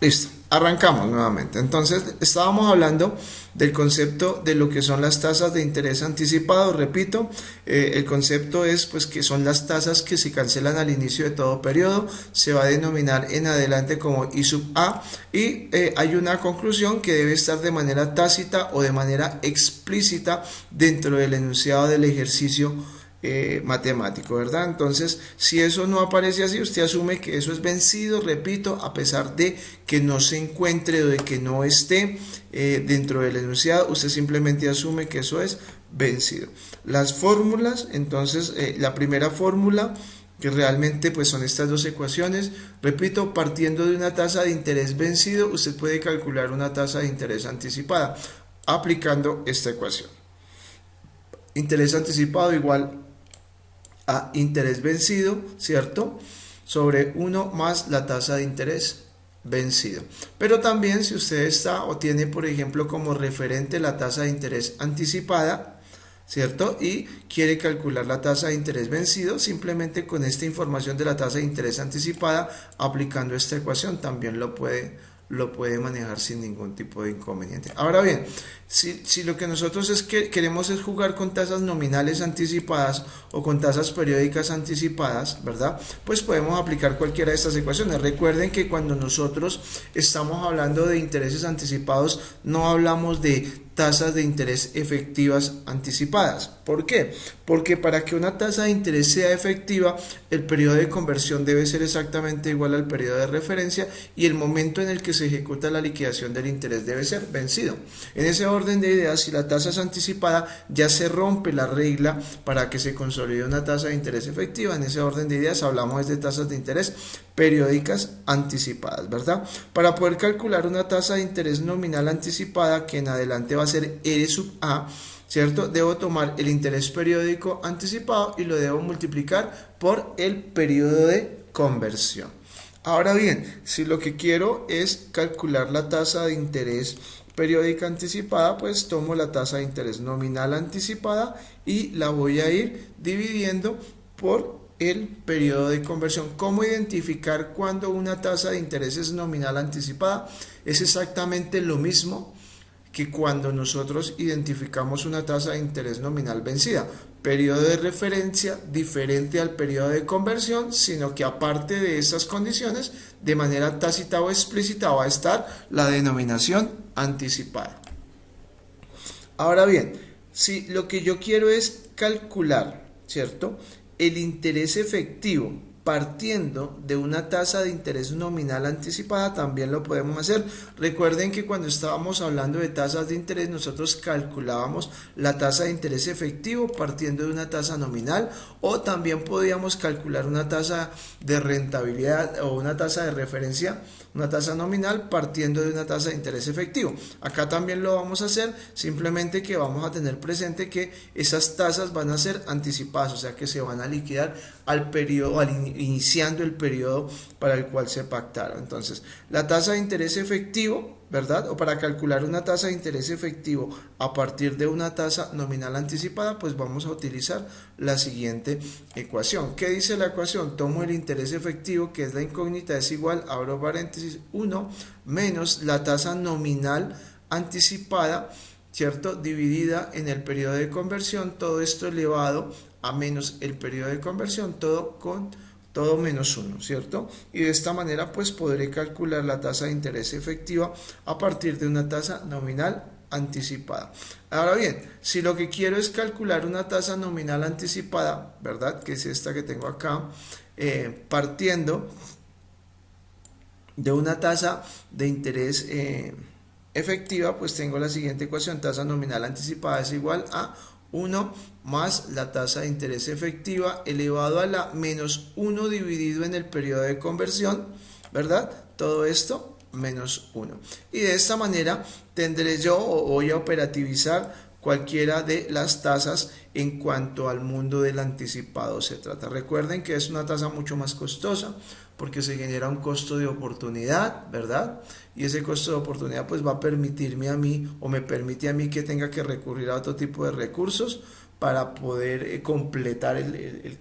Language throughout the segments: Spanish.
Listo, arrancamos nuevamente. Entonces, estábamos hablando del concepto de lo que son las tasas de interés anticipado. Repito, el concepto es pues que son las tasas que se cancelan al inicio de todo periodo. Se va a denominar en adelante como I sub A y hay una conclusión que debe estar de manera tácita o de manera explícita dentro del enunciado del ejercicio matemático, ¿verdad? Entonces, si eso no aparece así, usted asume que eso es vencido, repito, a pesar de que no se encuentre o de que no esté dentro del enunciado, usted simplemente asume que eso es vencido. Las fórmulas, entonces, la primera fórmula que realmente pues son estas dos ecuaciones, repito, partiendo de una tasa de interés vencido, usted puede calcular una tasa de interés anticipada aplicando esta ecuación. Interés anticipado igual a interés vencido, ¿cierto? Sobre 1 más la tasa de interés vencido. Pero también si usted está o tiene, por ejemplo, como referente la tasa de interés anticipada, ¿cierto? Y quiere calcular la tasa de interés vencido, simplemente con esta información de la tasa de interés anticipada, aplicando esta ecuación, también lo puede manejar sin ningún tipo de inconveniente. Ahora bien, si lo que nosotros queremos es jugar con tasas nominales anticipadas o con tasas periódicas anticipadas, ¿verdad? Pues podemos aplicar cualquiera de estas ecuaciones. Recuerden que cuando nosotros estamos hablando de intereses anticipados, no hablamos de tasas de interés efectivas anticipadas. ¿Por qué? Porque para que una tasa de interés sea efectiva, el periodo de conversión debe ser exactamente igual al periodo de referencia y el momento en el que se ejecuta la liquidación del interés debe ser vencido. En ese orden de ideas, si la tasa es anticipada, ya se rompe la regla para que se consolide una tasa de interés efectiva. En ese orden de ideas hablamos de tasas de interés periódicas anticipadas, ¿verdad? Para poder calcular una tasa de interés nominal anticipada, que en adelante va a ser R sub A, ¿cierto? Debo tomar el interés periódico anticipado y lo debo multiplicar por el periodo de conversión. Ahora bien, si lo que quiero es calcular la tasa de interés periódica anticipada, pues tomo la tasa de interés nominal anticipada y la voy a ir dividiendo por el periodo de conversión. ¿Cómo identificar cuando una tasa de interés es nominal anticipada? Es exactamente lo mismo que cuando nosotros identificamos una tasa de interés nominal vencida. Periodo de referencia diferente al periodo de conversión, sino que aparte de esas condiciones, de manera tácita o explícita va a estar la denominación anticipada. Ahora bien, si lo que yo quiero es calcular, ¿cierto?, el interés efectivo partiendo de una tasa de interés nominal anticipada, también lo podemos hacer. Recuerden que cuando estábamos hablando de tasas de interés, nosotros calculábamos la tasa de interés efectivo partiendo de una tasa nominal, o también podíamos calcular una tasa de rentabilidad o una tasa de referencia, una tasa nominal partiendo de una tasa de interés efectivo. Acá también lo vamos a hacer, simplemente que vamos a tener presente que esas tasas van a ser anticipadas, o sea que se van a liquidar al periodo, iniciando el periodo para el cual se pactaron. Entonces, la tasa de interés efectivo, ¿verdad? O para calcular una tasa de interés efectivo a partir de una tasa nominal anticipada, pues vamos a utilizar la siguiente ecuación. ¿Qué dice la ecuación? Tomo el interés efectivo, que es la incógnita, es igual, abro paréntesis, 1 menos la tasa nominal anticipada, ¿cierto?, dividida en el periodo de conversión, todo esto elevado a menos el periodo de conversión, todo menos 1, ¿cierto? Y de esta manera pues podré calcular la tasa de interés efectiva a partir de una tasa nominal anticipada. Ahora bien, si lo que quiero es calcular una tasa nominal anticipada, ¿verdad?, que es esta que tengo acá, partiendo de una tasa de interés efectiva, pues tengo la siguiente ecuación: tasa nominal anticipada es igual a 1 más la tasa de interés efectiva elevado a la menos 1 dividido en el periodo de conversión, ¿verdad? Todo esto menos 1. Y de esta manera tendré yo, o voy a operativizar cualquiera de las tasas en cuanto al mundo del anticipado se trata. Recuerden que es una tasa mucho más costosa porque se genera un costo de oportunidad, ¿verdad? Y ese costo de oportunidad pues va a permitirme a mí, o me permite a mí, que tenga que recurrir a otro tipo de recursos para poder completar el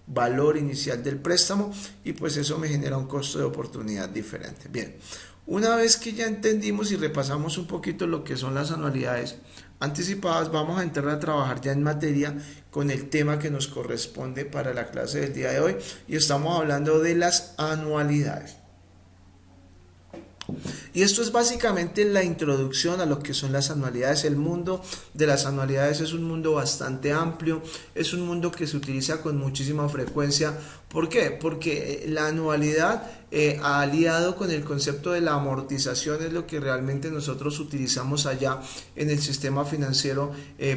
valor inicial del préstamo, y pues eso me genera un costo de oportunidad diferente. Bien, Una vez que ya entendimos y repasamos un poquito lo que son las anualidades anticipadas, vamos a entrar a trabajar ya en materia con el tema que nos corresponde para la clase del día de hoy y estamos hablando de las anualidades. Y esto es básicamente la introducción a lo que son las anualidades. El mundo de las anualidades es un mundo bastante amplio, es un mundo que se utiliza con muchísima frecuencia. ¿Por qué? Porque la anualidad aliado con el concepto de la amortización es lo que realmente nosotros utilizamos allá en el sistema financiero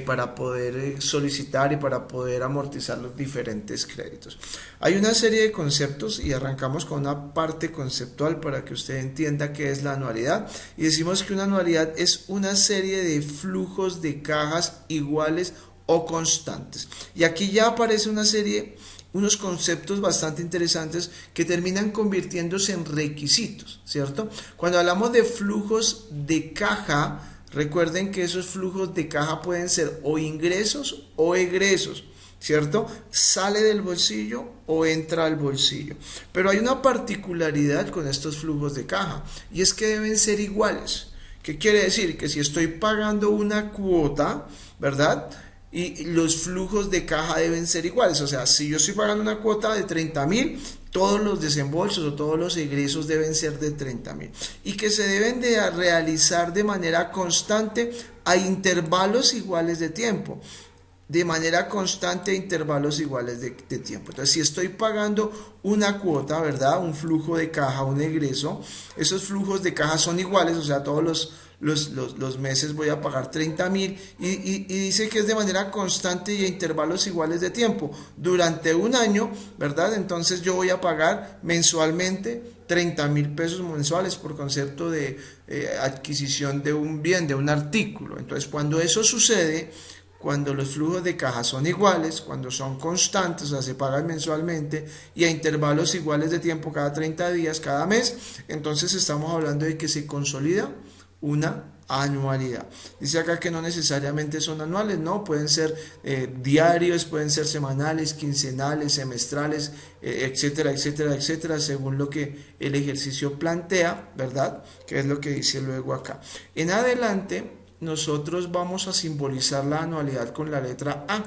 para poder solicitar y para poder amortizar los diferentes créditos. Hay una serie de conceptos y arrancamos con una parte conceptual para que usted entienda qué es la anualidad y decimos que una anualidad es una serie de flujos de cajas iguales o constantes. Y aquí ya aparece una serie, unos conceptos bastante interesantes que terminan convirtiéndose en requisitos, ¿cierto? Cuando hablamos de flujos de caja, recuerden que esos flujos de caja pueden ser o ingresos o egresos, ¿cierto? Sale del bolsillo o entra al bolsillo. Pero hay una particularidad con estos flujos de caja y es que deben ser iguales. ¿Qué quiere decir? Que si estoy pagando una cuota, ¿verdad? Y los flujos de caja deben ser iguales. O sea, si yo estoy pagando una cuota de 30.000, todos los desembolsos o todos los egresos deben ser de 30.000. Y que se deben de realizar de manera constante a intervalos iguales de tiempo. De manera constante a intervalos iguales de tiempo. Entonces, si estoy pagando una cuota, ¿verdad? Un flujo de caja, un egreso, esos flujos de caja son iguales, o sea, todos los meses voy a pagar 30.000 y dice que es de manera constante y a intervalos iguales de tiempo. Durante un año, ¿verdad? Entonces yo voy a pagar mensualmente 30.000 pesos mensuales por concepto de adquisición de un bien, de un artículo. Entonces, cuando eso sucede, cuando los flujos de caja son iguales, cuando son constantes, o sea, se pagan mensualmente y a intervalos iguales de tiempo cada 30 días, cada mes, entonces estamos hablando de que se consolida una anualidad. Dice acá que no necesariamente son anuales, no, pueden ser diarios, pueden ser semanales, quincenales, semestrales, etcétera, etcétera, etcétera, según lo que el ejercicio plantea, ¿verdad? Que es lo que dice luego acá. En adelante nosotros vamos a simbolizar la anualidad con la letra A.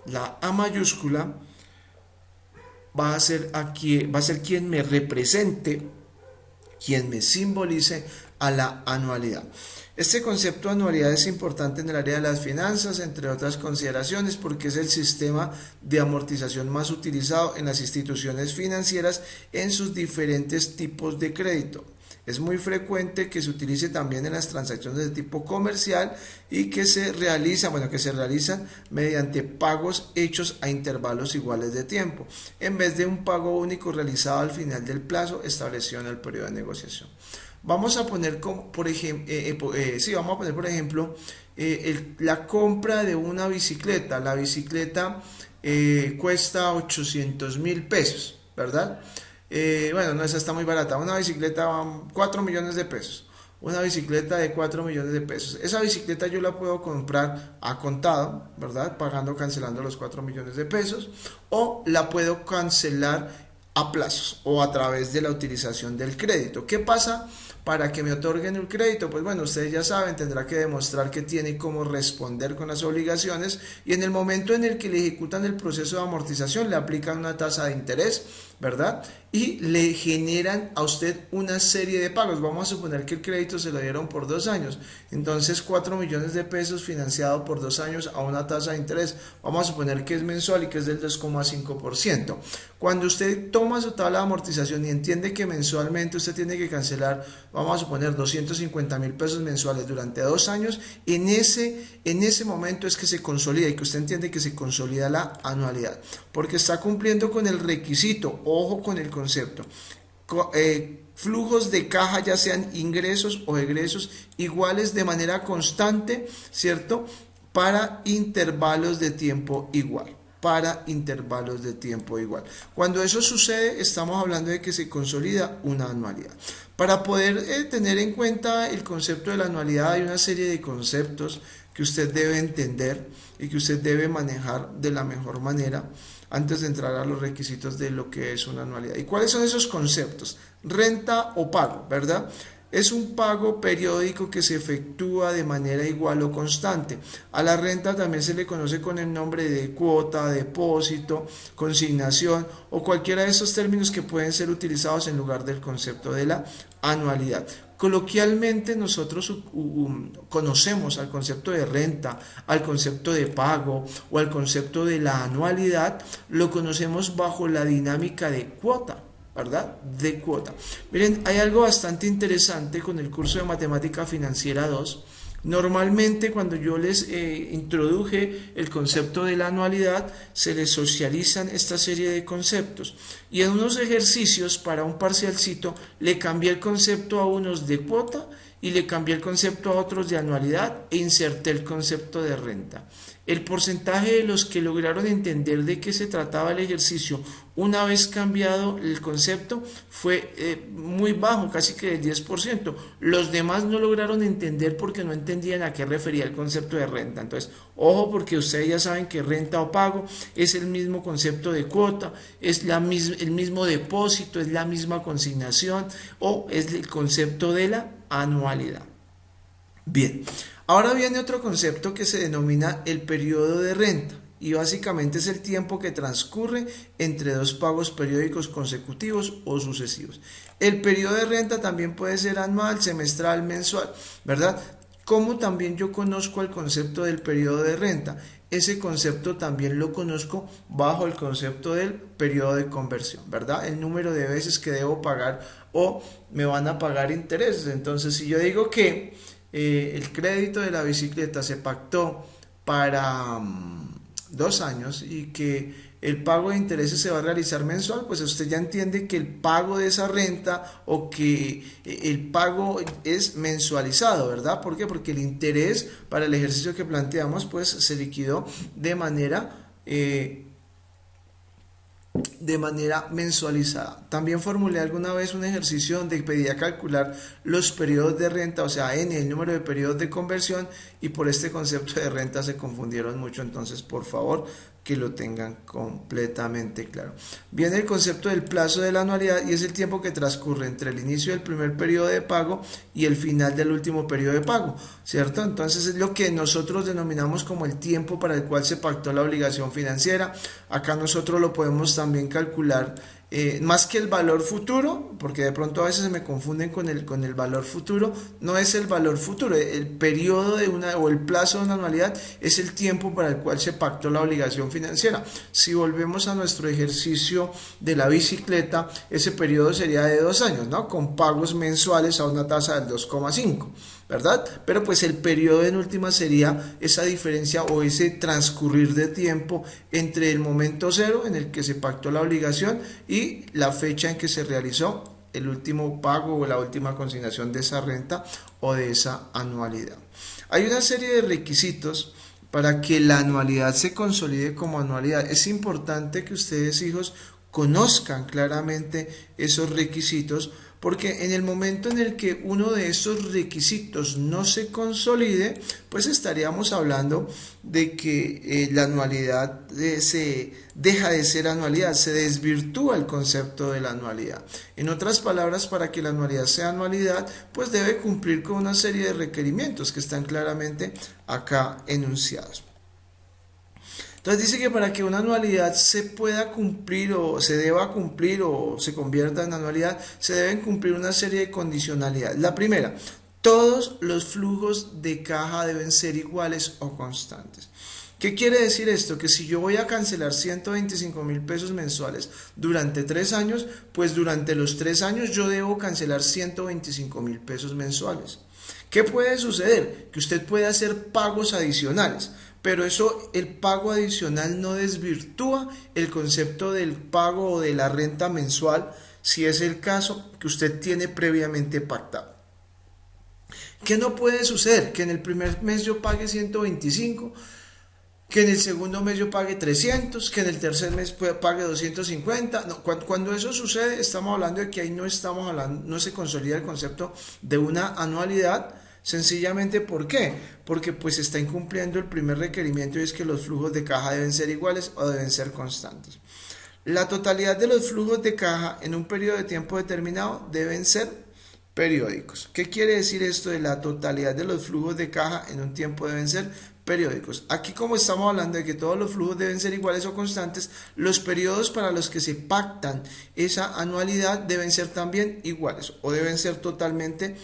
La A mayúscula va a ser quien me represente, quien me simbolice a la anualidad. Este concepto de anualidad es importante en el área de las finanzas, entre otras consideraciones, porque es el sistema de amortización más utilizado en las instituciones financieras en sus diferentes tipos de crédito. Es muy frecuente que se utilice también en las transacciones de tipo comercial y que se realizan mediante pagos hechos a intervalos iguales de tiempo, en vez de un pago único realizado al final del plazo establecido en el periodo de negociación. Vamos a poner por ejemplo la compra de una bicicleta. La bicicleta cuesta 800.000 pesos, ¿verdad? Bueno, no, esa está muy barata. Una bicicleta, 4 millones de pesos. Una bicicleta de 4 millones de pesos. Esa bicicleta yo la puedo comprar a contado, ¿verdad? Cancelando los 4 millones de pesos. O la puedo cancelar a plazos o a través de la utilización del crédito. ¿Qué pasa para que me otorguen el crédito? Pues bueno, ustedes ya saben, tendrá que demostrar que tiene cómo responder con las obligaciones y en el momento en el que le ejecutan el proceso de amortización le aplican una tasa de interés, ¿verdad? Y le generan a usted una serie de pagos. Vamos a suponer que el crédito se lo dieron por 2 años. Entonces 4 millones de pesos financiado por 2 años a una tasa de interés. Vamos a suponer que es mensual y que es del 2,5%. Cuando usted toma su tabla de amortización y entiende que mensualmente usted tiene que cancelar, vamos a suponer 250.000 pesos mensuales durante 2 años, en ese momento es que se consolida y que usted entiende que se consolida la anualidad, porque está cumpliendo con el requisito. Ojo con el concepto. Flujos de caja, ya sean ingresos o egresos, iguales de manera constante, ¿cierto? Para intervalos de tiempo igual. Cuando eso sucede, estamos hablando de que se consolida una anualidad. Para poder tener en cuenta el concepto de la anualidad, hay una serie de conceptos que usted debe entender y que usted debe manejar de la mejor manera antes de entrar a los requisitos de lo que es una anualidad. ¿Y cuáles son esos conceptos? Renta o pago, ¿verdad? es un pago periódico que se efectúa de manera igual o constante. A la renta también se le conoce con el nombre de cuota, depósito, consignación o cualquiera de esos términos que pueden ser utilizados en lugar del concepto de la anualidad. Coloquialmente nosotros conocemos al concepto de renta, al concepto de pago o al concepto de la anualidad, lo conocemos bajo la dinámica de cuota, ¿verdad? De cuota. Miren, hay algo bastante interesante con el curso de Matemática Financiera 2. Normalmente cuando yo les introduje el concepto de la anualidad, se les socializan esta serie de conceptos y en unos ejercicios para un parcialcito le cambié el concepto a unos de cuota y le cambié el concepto a otros de anualidad e inserté el concepto de renta. El porcentaje de los que lograron entender de qué se trataba el ejercicio una vez cambiado el concepto fue muy bajo, casi que del 10%. Los demás no lograron entender porque no entendían a qué refería el concepto de renta. Entonces, ojo, porque ustedes ya saben que renta o pago es el mismo concepto de cuota, es el mismo depósito, es la misma consignación o es el concepto de la anualidad. Bien, ahora viene otro concepto que se denomina el periodo de renta y básicamente es el tiempo que transcurre entre dos pagos periódicos consecutivos o sucesivos. El periodo de renta también puede ser anual, semestral, mensual, ¿verdad? Como también yo conozco el concepto del periodo de renta, ese concepto también lo conozco bajo el concepto del periodo de conversión, ¿verdad? El número de veces que debo pagar o me van a pagar intereses. Entonces, si yo digo que el crédito de la bicicleta se pactó para 2 años y que el pago de intereses se va a realizar mensual, pues usted ya entiende que el pago de esa renta o que el pago es mensualizado, ¿verdad? ¿Por qué? Porque el interés para el ejercicio que planteamos pues se liquidó de manera mensualizada. También formulé alguna vez un ejercicio donde pedía calcular los periodos de renta, o sea, n, el número de periodos de conversión, y por este concepto de renta se confundieron mucho, entonces por favor que lo tengan completamente claro. Viene el concepto del plazo de la anualidad y es el tiempo que transcurre entre el inicio del primer periodo de pago y el final del último periodo de pago, ¿cierto? Entonces es lo que nosotros denominamos como el tiempo para el cual se pactó la obligación financiera. Acá nosotros lo podemos también calcular más que el valor futuro, porque de pronto a veces se me confunden con el valor futuro. No es el valor futuro, el periodo de una o el plazo de una anualidad es el tiempo para el cual se pactó la obligación financiera. Si volvemos a nuestro ejercicio de la bicicleta, ese periodo sería de 2 años, ¿no? Con pagos mensuales a una tasa del 2,5, ¿verdad? Pero pues el periodo en última sería esa diferencia o ese transcurrir de tiempo entre el momento cero en el que se pactó la obligación y la fecha en que se realizó el último pago o la última consignación de esa renta o de esa anualidad. Hay una serie de requisitos para que la anualidad se consolide como anualidad. Es importante que ustedes, hijos, conozcan claramente esos requisitos, porque en el momento en el que uno de esos requisitos no se consolide, pues estaríamos hablando de que la anualidad se deja de ser anualidad, se desvirtúa el concepto de la anualidad. En otras palabras, para que la anualidad sea anualidad, pues debe cumplir con una serie de requerimientos que están claramente acá enunciados. Entonces dice que para que una anualidad se pueda cumplir o se deba cumplir o se convierta en anualidad, se deben cumplir una serie de condicionalidades. La primera, todos los flujos de caja deben ser iguales o constantes. ¿Qué quiere decir esto? Que si yo voy a cancelar 125,000 pesos mensuales durante 3 años, pues durante los 3 años yo debo cancelar 125,000 pesos mensuales. ¿Qué puede suceder? Que usted puede hacer pagos adicionales, pero eso, el pago adicional no desvirtúa el concepto del pago o de la renta mensual, si es el caso que usted tiene previamente pactado. ¿Qué no puede suceder? Que en el primer mes yo pague 125, que en el segundo mes yo pague 300, que en el tercer mes pague 250. No, cuando eso sucede, estamos hablando de que ahí no estamos hablando, no se consolida el concepto de una anualidad. Sencillamente, ¿por qué? Porque pues está incumpliendo el primer requerimiento, y es que los flujos de caja deben ser iguales o deben ser constantes. La totalidad de los flujos de caja en un periodo de tiempo determinado deben ser periódicos. ¿Qué quiere decir esto de la totalidad de los flujos de caja en un tiempo deben ser periódicos? Aquí, como estamos hablando de que todos los flujos deben ser iguales o constantes, los periodos para los que se pactan esa anualidad deben ser también iguales o deben ser totalmente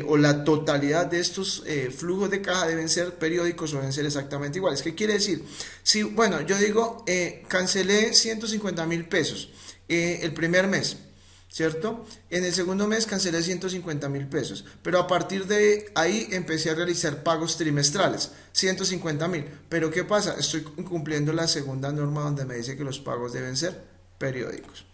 o la totalidad de estos flujos de caja deben ser periódicos o deben ser exactamente iguales. ¿Qué quiere decir? Si, bueno, yo digo, cancelé 150.000 pesos el primer mes, ¿cierto? En el segundo mes cancelé 150.000 pesos, pero a partir de ahí empecé a realizar pagos trimestrales, 150.000. Pero ¿qué pasa? Estoy incumpliendo la segunda norma donde me dice que los pagos deben ser periódicos.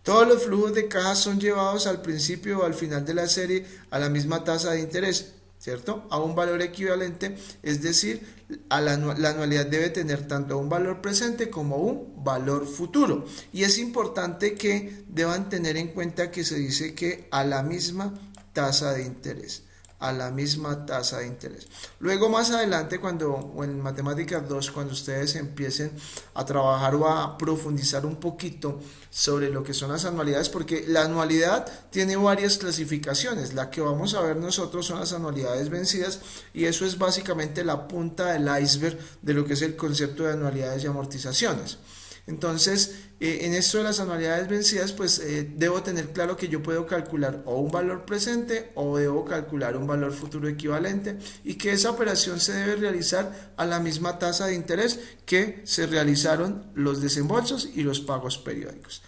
Todos los flujos de caja son llevados al principio o al final de la serie a la misma tasa de interés, ¿cierto? A un valor equivalente, es decir, la anualidad debe tener tanto un valor presente como un valor futuro. Y es importante que deban tener en cuenta que se dice que a la misma tasa de interés. A la misma tasa de interés. Luego más adelante, o en Matemáticas 2, cuando ustedes empiecen a trabajar o a profundizar un poquito sobre lo que son las anualidades, porque la anualidad tiene varias clasificaciones. La que vamos a ver nosotros son las anualidades vencidas, y eso es básicamente la punta del iceberg de lo que es el concepto de anualidades y amortizaciones. Entonces, en esto de las anualidades vencidas, pues debo tener claro que yo puedo calcular o un valor presente o debo calcular un valor futuro equivalente, y que esa operación se debe realizar a la misma tasa de interés que se realizaron los desembolsos y los pagos periódicos.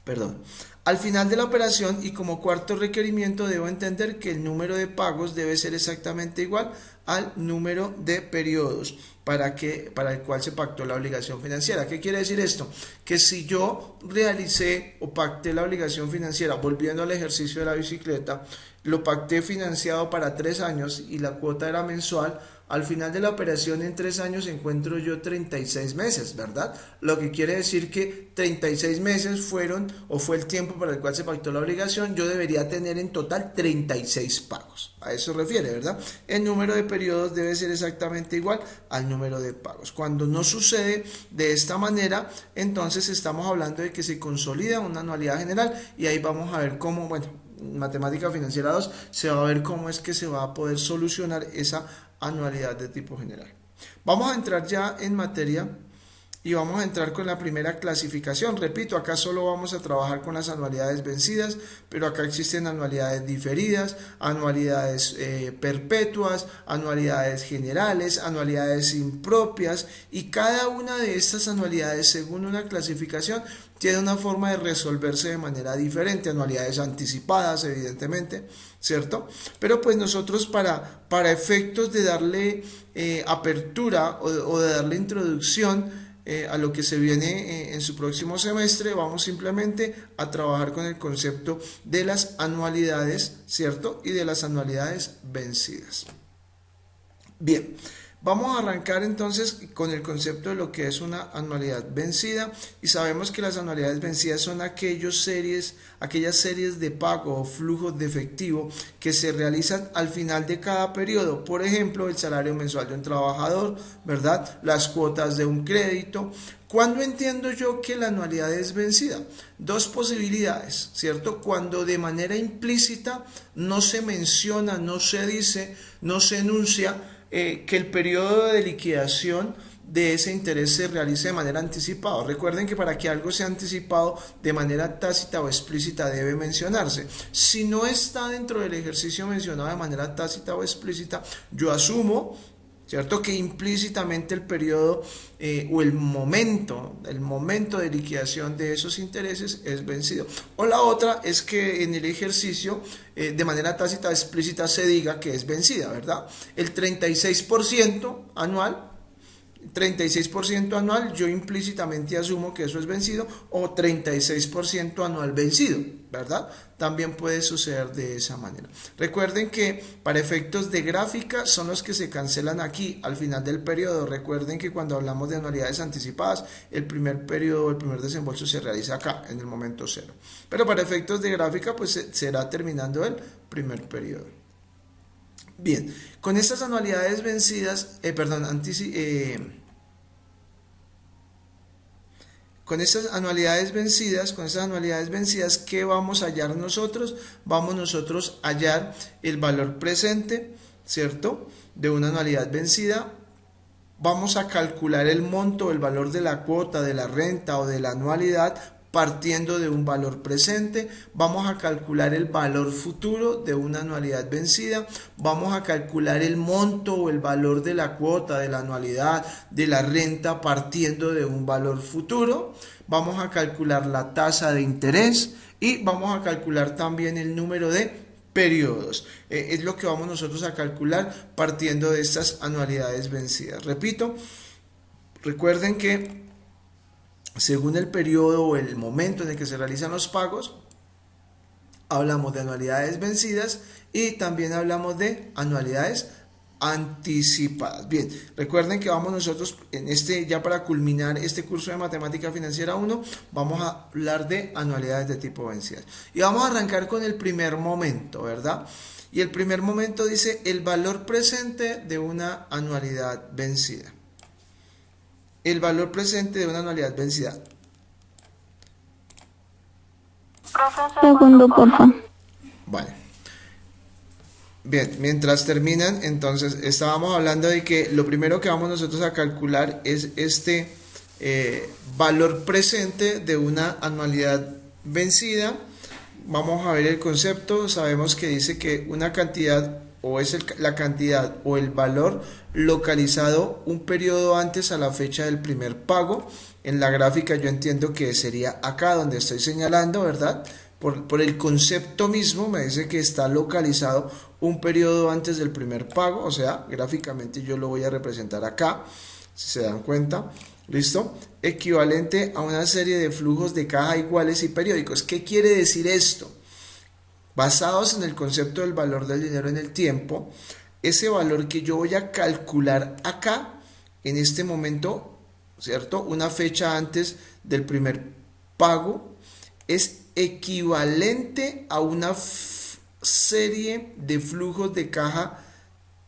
Perdón. Al final de la operación, y como cuarto requerimiento, debo entender que el número de pagos debe ser exactamente igual al número de periodos para el cual se pactó la obligación financiera. ¿Qué quiere decir esto? Que si yo realicé o pacté la obligación financiera, volviendo al ejercicio de la bicicleta, lo pacté financiado para 3 años y la cuota era mensual, al final de la operación en 3 años encuentro yo 36 meses, ¿verdad? Lo que quiere decir que 36 meses fue el tiempo para el cual se pactó la obligación. Yo debería tener en total 36 pagos. A eso refiere, ¿verdad? El número de periodos debe ser exactamente igual al número de pagos. Cuando no sucede de esta manera, entonces estamos hablando de que se consolida una anualidad general, y ahí vamos a ver cómo, bueno, Matemática Financiera 2 se va a ver cómo es que se va a poder solucionar esa anualidad de tipo general. Vamos a entrar ya en materia y vamos a entrar con la primera clasificación. Repito, acá solo vamos a trabajar con las anualidades vencidas, pero acá existen anualidades diferidas, anualidades perpetuas, anualidades generales, anualidades impropias, y cada una de estas anualidades, según una clasificación, tiene una forma de resolverse de manera diferente. Anualidades anticipadas, evidentemente, ¿cierto? Pero pues nosotros para efectos de darle apertura o de darle introducción a lo que se viene en su próximo semestre, vamos simplemente a trabajar con el concepto de las anualidades, ¿cierto? Y de las anualidades vencidas. Bien. Vamos a arrancar entonces con el concepto de lo que es una anualidad vencida, y sabemos que las anualidades vencidas son aquellas series de pago o flujos de efectivo que se realizan al final de cada periodo. Por ejemplo, el salario mensual de un trabajador, ¿verdad? Las cuotas de un crédito. ¿Cuándo entiendo yo que la anualidad es vencida? Dos posibilidades, ¿cierto? Cuando de manera implícita no se menciona, no se dice, no se enuncia que el periodo de liquidación de ese interés se realice de manera anticipada. Recuerden que para que algo sea anticipado de manera tácita o explícita debe mencionarse. Si no está dentro del ejercicio mencionado de manera tácita o explícita, yo asumo, ¿cierto?, que implícitamente el periodo o el momento de liquidación de esos intereses es vencido. O la otra es que en el ejercicio de manera tácita o explícita se diga que es vencida, ¿verdad? El 36% anual, yo implícitamente asumo que eso es vencido, o 36% anual vencido, ¿verdad? También puede suceder de esa manera. Recuerden que para efectos de gráfica son los que se cancelan aquí al final del periodo. Recuerden que cuando hablamos de anualidades anticipadas, el primer periodo, el primer desembolso se realiza acá, en el momento cero. Pero para efectos de gráfica, pues será terminando el primer periodo. Bien, con estas anualidades vencidas, con estas anualidades vencidas, ¿qué vamos a hallar nosotros? Vamos nosotros a hallar el valor presente, ¿cierto?, de una anualidad vencida. Vamos a calcular el monto, el valor de la cuota, de la renta o de la anualidad partiendo de un valor presente. Vamos a calcular el valor futuro de una anualidad vencida. Vamos a calcular el monto o el valor de la cuota, de la anualidad, de la renta partiendo de un valor futuro. Vamos a calcular la tasa de interés y vamos a calcular también el número de periodos. Es lo que vamos nosotros a calcular partiendo de estas anualidades vencidas. Repito, recuerden que según el periodo o el momento en el que se realizan los pagos, hablamos de anualidades vencidas y también hablamos de anualidades anticipadas. Bien, recuerden que vamos nosotros ya para culminar este curso de Matemática Financiera 1, vamos a hablar de anualidades de tipo vencidas. Y vamos a arrancar con el primer momento, ¿verdad? Y el primer momento dice el valor presente de una anualidad vencida. El valor presente de una anualidad vencida. Segundo, porfa. Vale. Bien, mientras terminan, entonces estábamos hablando de que lo primero que vamos nosotros a calcular es este valor presente de una anualidad vencida. Vamos a ver el concepto. Sabemos que dice que una cantidad o es la cantidad o el valor localizado un periodo antes a la fecha del primer pago. En la gráfica yo entiendo que sería acá donde estoy señalando, ¿verdad? Por el concepto mismo me dice que está localizado un periodo antes del primer pago, o sea, gráficamente yo lo voy a representar acá, si se dan cuenta, ¿listo? Equivalente a una serie de flujos de caja iguales y periódicos. ¿Qué quiere decir esto? Basados en el concepto del valor del dinero en el tiempo, ese valor que yo voy a calcular acá, en este momento, ¿cierto? Una fecha antes del primer pago, es equivalente a una serie de flujos de caja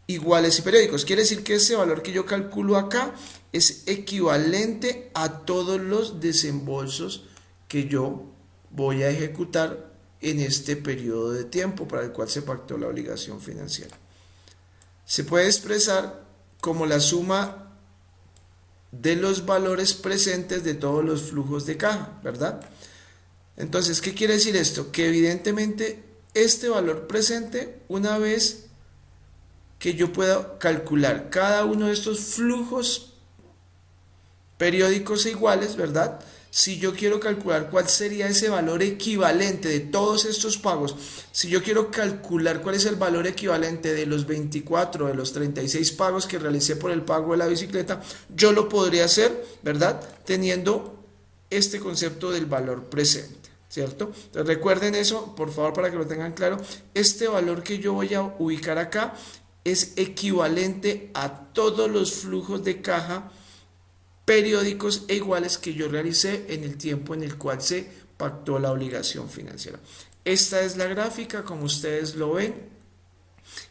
iguales y periódicos. Quiere decir que ese valor que yo calculo acá es equivalente a todos los desembolsos que yo voy a ejecutar en este periodo de tiempo para el cual se pactó la obligación financiera. Se puede expresar como la suma de los valores presentes de todos los flujos de caja, ¿verdad? Entonces, ¿qué quiere decir esto? Que evidentemente este valor presente, una vez que yo pueda calcular cada uno de estos flujos periódicos e iguales, ¿verdad? Si yo quiero calcular cuál sería ese valor equivalente de todos estos pagos, si yo quiero calcular cuál es el valor equivalente de los 24, de los 36 pagos que realicé por el pago de la bicicleta, yo lo podría hacer, ¿verdad? Teniendo este concepto del valor presente, ¿cierto? Entonces recuerden eso, por favor, para que lo tengan claro. Este valor que yo voy a ubicar acá es equivalente a todos los flujos de caja periódicos e iguales que yo realicé en el tiempo en el cual se pactó la obligación financiera. Esta es la gráfica, como ustedes lo ven.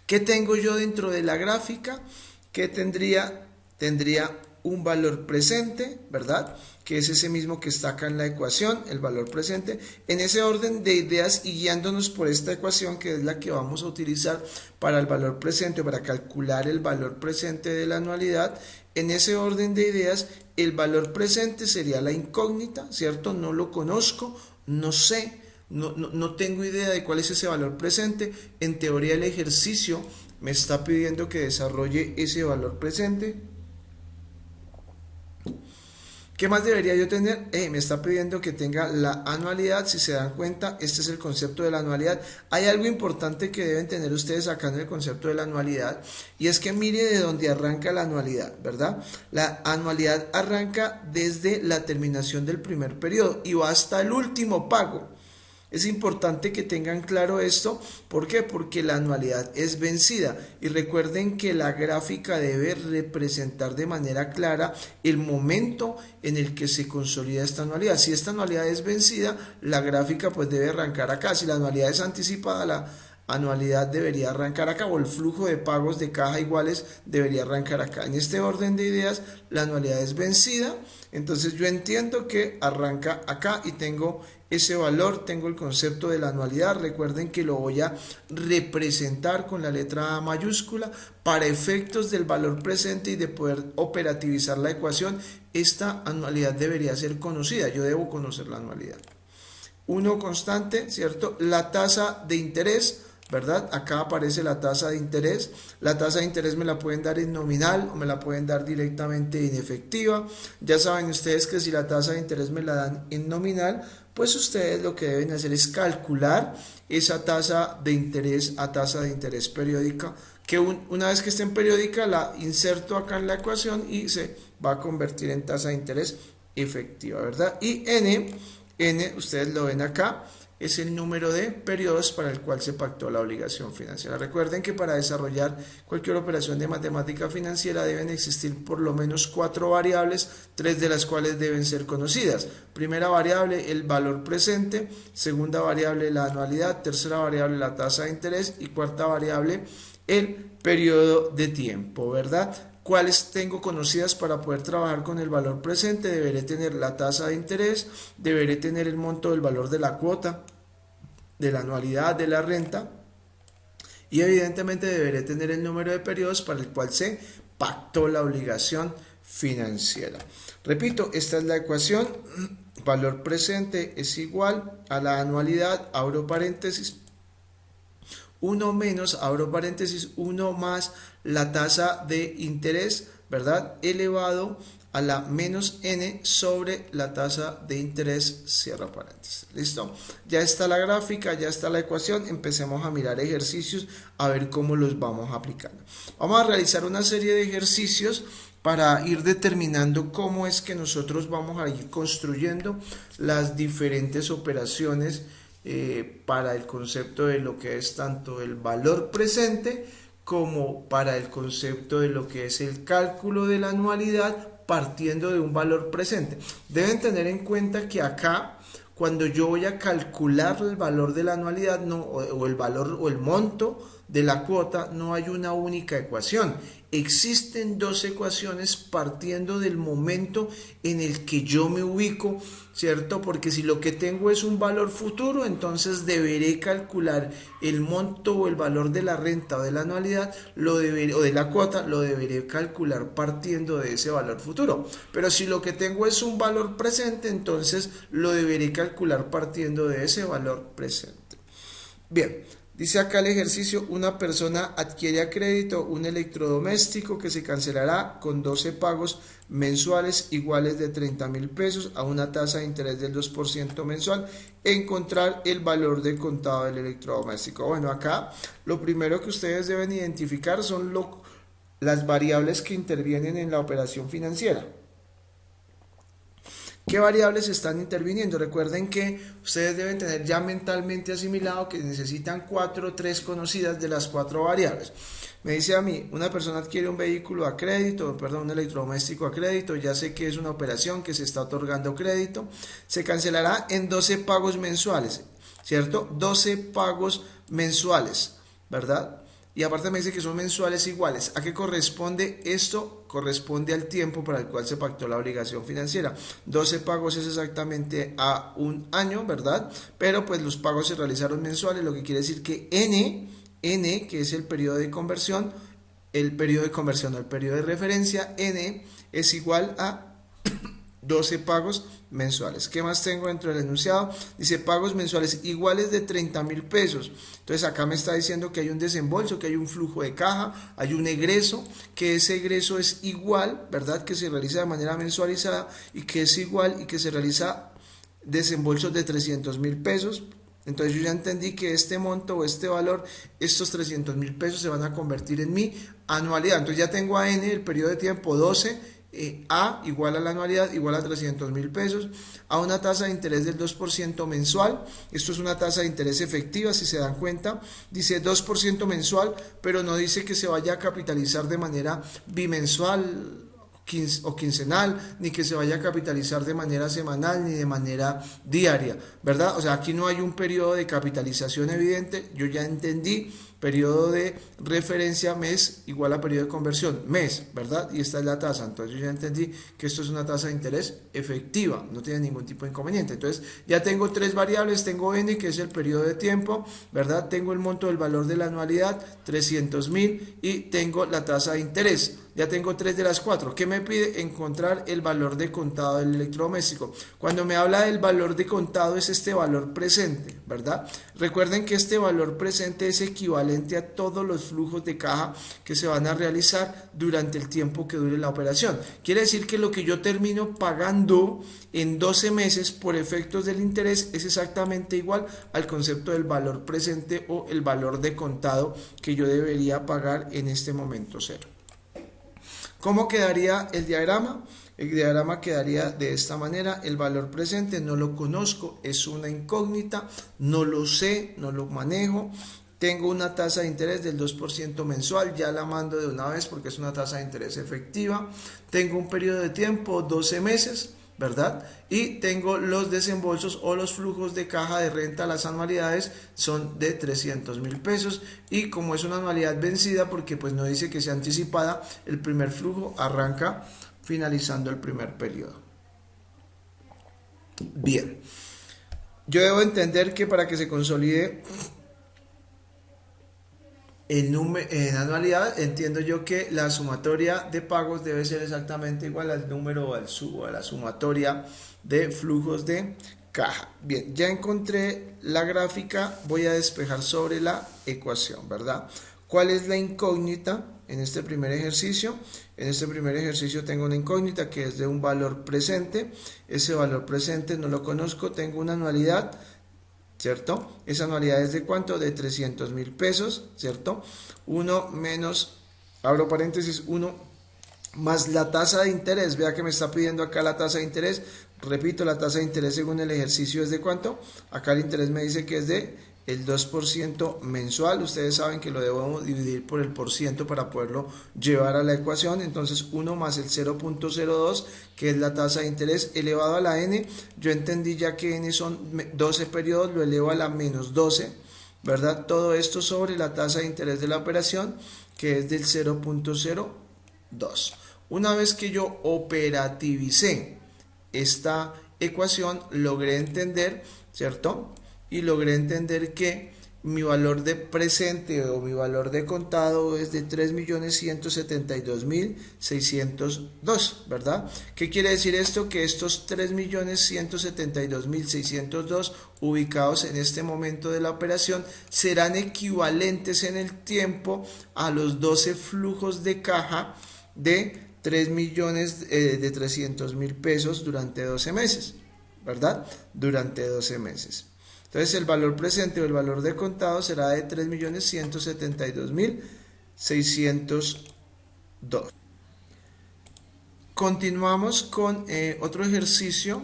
¿Qué tengo yo dentro de la gráfica? ¿Qué tendría? Tendría un valor presente, ¿verdad? Que es ese mismo que está acá en la ecuación, el valor presente. En ese orden de ideas y guiándonos por esta ecuación, que es la que vamos a utilizar para el valor presente, para calcular el valor presente de la anualidad, en ese orden de ideas, el valor presente sería la incógnita, ¿cierto? No lo conozco, no sé, no tengo idea de cuál es ese valor presente. En teoría el ejercicio me está pidiendo que desarrolle ese valor presente. ¿Qué más debería yo tener? Me está pidiendo que tenga la anualidad. Si se dan cuenta, este es el concepto de la anualidad. Hay algo importante que deben tener ustedes acá en el concepto de la anualidad, y es que mire de dónde arranca la anualidad, ¿verdad? La anualidad arranca desde la terminación del primer periodo y va hasta el último pago. Es importante que tengan claro esto. ¿Por qué? Porque la anualidad es vencida. Y recuerden que la gráfica debe representar de manera clara el momento en el que se consolida esta anualidad. Si esta anualidad es vencida, la gráfica pues debe arrancar acá. Si la anualidad es anticipada, la anualidad debería arrancar acá, o el flujo de pagos de caja iguales debería arrancar acá. En este orden de ideas, la anualidad es vencida Entonces yo entiendo que arranca acá y tengo ese valor, tengo el concepto de la anualidad. Recuerden que lo voy a representar con la letra A mayúscula para efectos del valor presente y de poder operativizar la ecuación. Esta anualidad debería ser conocida, yo debo conocer la anualidad. 1 constante, ¿cierto? La tasa de interés, ¿verdad? Acá aparece la tasa de interés. La tasa de interés me la pueden dar en nominal o me la pueden dar directamente en efectiva. Ya saben ustedes que si la tasa de interés me la dan en nominal, pues ustedes lo que deben hacer es calcular esa tasa de interés a tasa de interés periódica, que una vez que esté en periódica la inserto acá en la ecuación y se va a convertir en tasa de interés efectiva, ¿verdad? Y N, ustedes lo ven acá, es el número de periodos para el cual se pactó la obligación financiera. Recuerden que para desarrollar cualquier operación de matemática financiera deben existir por lo menos 4 variables, 3 de las cuales deben ser conocidas. Primera variable, el valor presente; segunda variable, la anualidad; tercera variable, la tasa de interés; y cuarta variable, el periodo de tiempo, ¿verdad? ¿Cuáles tengo conocidas para poder trabajar con el valor presente? Deberé tener la tasa de interés, deberé tener el monto del valor de la cuota, de la anualidad, de la renta, y evidentemente deberé tener el número de periodos para el cual se pactó la obligación financiera. Repito, esta es la ecuación. Valor presente es igual a la anualidad, abro paréntesis, 1 menos, abro paréntesis, 1 más la tasa de interés, ¿verdad? Elevado a la menos n sobre la tasa de interés, cierra paréntesis. ¿Listo? Ya está la gráfica, ya está la ecuación. Empecemos a mirar ejercicios, a ver cómo los vamos aplicando. Vamos a realizar una serie de ejercicios para ir determinando cómo es que nosotros vamos a ir construyendo las diferentes operaciones para el concepto de lo que es tanto el valor presente como para el concepto de lo que es el cálculo de la anualidad partiendo de un valor presente. Deben tener en cuenta que acá, cuando yo voy a calcular el valor de la anualidad o el valor o el monto de la cuota, no hay una única ecuación. Existen 2 ecuaciones partiendo del momento en el que yo me ubico, ¿cierto? Porque si lo que tengo es un valor futuro, entonces deberé calcular el monto o el valor de la renta o de la anualidad, o de la cuota, lo deberé calcular partiendo de ese valor futuro. Pero si lo que tengo es un valor presente, entonces lo deberé calcular partiendo de ese valor presente. Bien. Dice acá el ejercicio: una persona adquiere a crédito un electrodoméstico que se cancelará con 12 pagos mensuales iguales de 30.000 pesos a una tasa de interés del 2% mensual. Encontrar el valor de contado del electrodoméstico. Bueno, acá lo primero que ustedes deben identificar son las variables que intervienen en la operación financiera. ¿Qué variables están interviniendo? Recuerden que ustedes deben tener ya mentalmente asimilado que necesitan 3 conocidas de las 4 variables. Me dice a mí, una persona adquiere un vehículo a crédito, un electrodoméstico a crédito, ya sé que es una operación que se está otorgando crédito, se cancelará en 12 pagos mensuales, ¿cierto? 12 pagos mensuales, ¿verdad? Y aparte me dice que son mensuales iguales. ¿A qué corresponde esto? Corresponde al tiempo para el cual se pactó la obligación financiera. 12 pagos es exactamente a un año, ¿verdad? Pero pues los pagos se realizaron mensuales, lo que quiere decir que N, que es el periodo de conversión, el periodo de referencia, N es igual a 12 pagos mensuales. ¿Qué más tengo dentro del enunciado? Dice pagos mensuales iguales de 30.000 pesos. Entonces acá me está diciendo que hay un desembolso, que hay un flujo de caja, hay un egreso, que ese egreso es igual, ¿verdad? Que se realiza de manera mensualizada y que es igual y que se realiza desembolsos de 300.000 pesos. Entonces yo ya entendí que este monto o este valor, estos 300.000 pesos se van a convertir en mi anualidad. Entonces ya tengo a N, el periodo de tiempo 12, A igual a la anualidad igual a 300.000 pesos, a una tasa de interés del 2% mensual. Esto es una tasa de interés efectiva, si se dan cuenta, dice 2% mensual, pero no dice que se vaya a capitalizar de manera bimensual. Ok, quincenal, ni que se vaya a capitalizar de manera semanal ni de manera diaria, ¿verdad? O sea, aquí no hay un periodo de capitalización evidente. Yo ya entendí, periodo de referencia mes igual a periodo de conversión mes, ¿verdad? Y esta es la tasa. Entonces yo ya entendí que esto es una tasa de interés efectiva, no tiene ningún tipo de inconveniente. Entonces ya tengo tres variables, tengo n, que es el periodo de tiempo, ¿verdad? Tengo el monto del valor de la anualidad, 300.000, y tengo la tasa de interés. Ya tengo tres de las cuatro. ¿Qué me pide? Encontrar el valor de contado del electrodoméstico. Cuando me habla del valor de contado es este valor presente, ¿verdad? Recuerden que este valor presente es equivalente a todos los flujos de caja que se van a realizar durante el tiempo que dure la operación. Quiere decir que lo que yo termino pagando en 12 meses por efectos del interés es exactamente igual al concepto del valor presente o el valor de contado que yo debería pagar en este momento cero. ¿Cómo quedaría el diagrama? El diagrama quedaría de esta manera. El valor presente no lo conozco, es una incógnita, no lo sé, no lo manejo. Tengo una tasa de interés del 2% mensual, ya la mando de una vez porque es una tasa de interés efectiva. Tengo un periodo de tiempo, 12 meses, ¿verdad? Y tengo los desembolsos o los flujos de caja de renta, las anualidades son de 300.000 pesos, y como es una anualidad vencida porque pues no dice que sea anticipada, el primer flujo arranca finalizando el primer periodo. Bien, yo debo entender que para que se consolide en anualidad, entiendo yo que la sumatoria de pagos debe ser exactamente igual al número o a la sumatoria de flujos de caja. Bien, ya encontré la gráfica, voy a despejar sobre la ecuación, ¿verdad? ¿Cuál es la incógnita en este primer ejercicio? En este primer ejercicio tengo una incógnita que es de un valor presente. Ese valor presente no lo conozco, tengo una anualidad, ¿cierto? Esa anualidad es de ¿cuánto? De 300.000 pesos, ¿cierto? 1 menos, abro paréntesis, 1 más la tasa de interés. Vea que me está pidiendo acá la tasa de interés. Repito, la tasa de interés según el ejercicio es de ¿cuánto? Acá el interés me dice que es de el 2% mensual. Ustedes saben que lo debo dividir por el porciento para poderlo llevar a la ecuación. Entonces 1 más el 0.02, que es la tasa de interés, elevado a la n. Yo entendí ya que n son 12 periodos, lo elevo a la menos 12, ¿verdad? Todo esto sobre la tasa de interés de la operación, que es del 0.02. Una vez que yo operativicé esta ecuación, logré entender, ¿cierto? Y logré entender que mi valor de presente o mi valor de contado es de 3.172.602, ¿verdad? ¿Qué quiere decir esto? Que estos 3.172.602 ubicados en este momento de la operación serán equivalentes en el tiempo a los 12 flujos de caja de 3.300.000 pesos durante 12 meses, ¿verdad? Durante 12 meses. Entonces el valor presente o el valor de contado será de 3.172.602. Continuamos con otro ejercicio,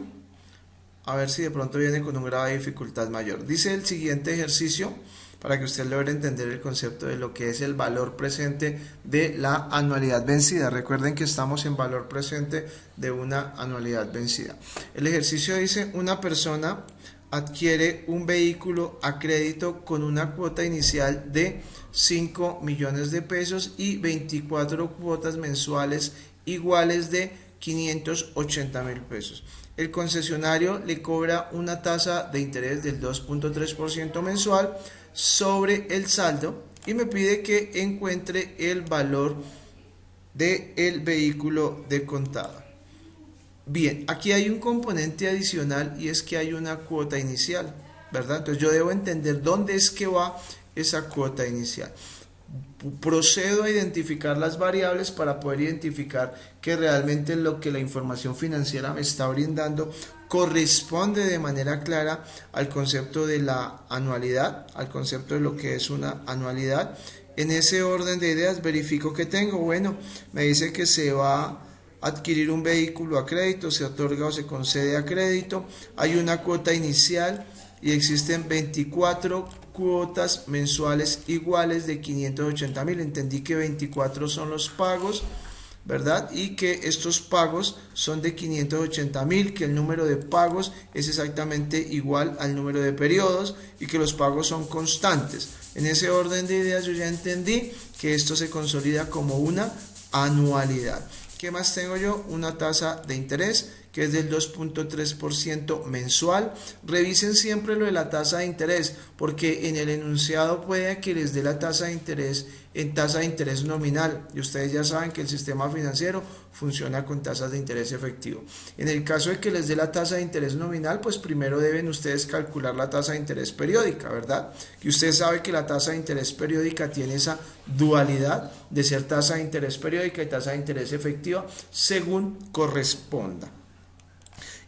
a ver si de pronto viene con un grado de dificultad mayor. Dice el siguiente ejercicio, para que usted logre entender el concepto de lo que es el valor presente de la anualidad vencida. Recuerden que estamos en valor presente de una anualidad vencida. El ejercicio dice: una persona adquiere un vehículo a crédito con una cuota inicial de 5 millones de pesos y 24 cuotas mensuales iguales de 580.000 pesos. El concesionario le cobra una tasa de interés del 2.3% mensual sobre el saldo y me pide que encuentre el valor del vehículo de contado. Bien, aquí hay un componente adicional y es que hay una cuota inicial, ¿verdad? Entonces yo debo entender dónde es que va esa cuota inicial. Procedo a identificar las variables para poder identificar que realmente lo que la información financiera me está brindando corresponde de manera clara al concepto de la anualidad, al concepto de lo que es una anualidad. En ese orden de ideas verifico que tengo, bueno, me dice que se va adquirir un vehículo a crédito, se otorga o se concede a crédito, hay una cuota inicial y existen 24 cuotas mensuales iguales de 580.000. Entendí que 24 son los pagos, ¿verdad? Y que estos pagos son de 580.000, que el número de pagos es exactamente igual al número de periodos y que los pagos son constantes. En ese orden de ideas yo ya entendí que esto se consolida como una anualidad. ¿Qué más tengo yo? Una tasa de interés que es del 2.3% mensual. Revisen siempre lo de la tasa de interés, porque en el enunciado puede que les dé la tasa de interés en tasa de interés nominal, y ustedes ya saben que el sistema financiero funciona con tasas de interés efectivo. En el caso de que les dé la tasa de interés nominal, pues primero deben ustedes calcular la tasa de interés periódica, ¿verdad? Y usted sabe que la tasa de interés periódica tiene esa dualidad de ser tasa de interés periódica y tasa de interés efectiva según corresponda.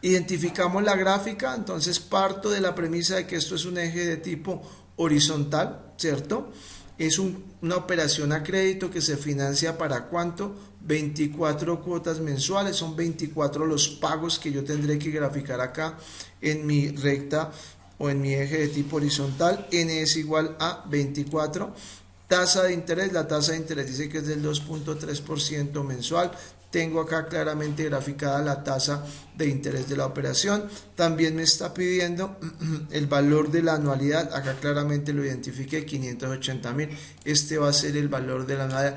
Identificamos la gráfica, entonces parto de la premisa de que esto es un eje de tipo horizontal, ¿cierto? Es una operación a crédito que se financia para ¿cuánto? 24 cuotas mensuales, son 24 los pagos que yo tendré que graficar acá en mi recta o en mi eje de tipo horizontal. N es igual a 24. Tasa de interés, la tasa de interés dice que es del 2.3% mensual. Tengo acá claramente graficada la tasa de interés de la operación. También me está pidiendo el valor de la anualidad. Acá claramente lo identifiqué, 580.000. Este va a ser el valor de la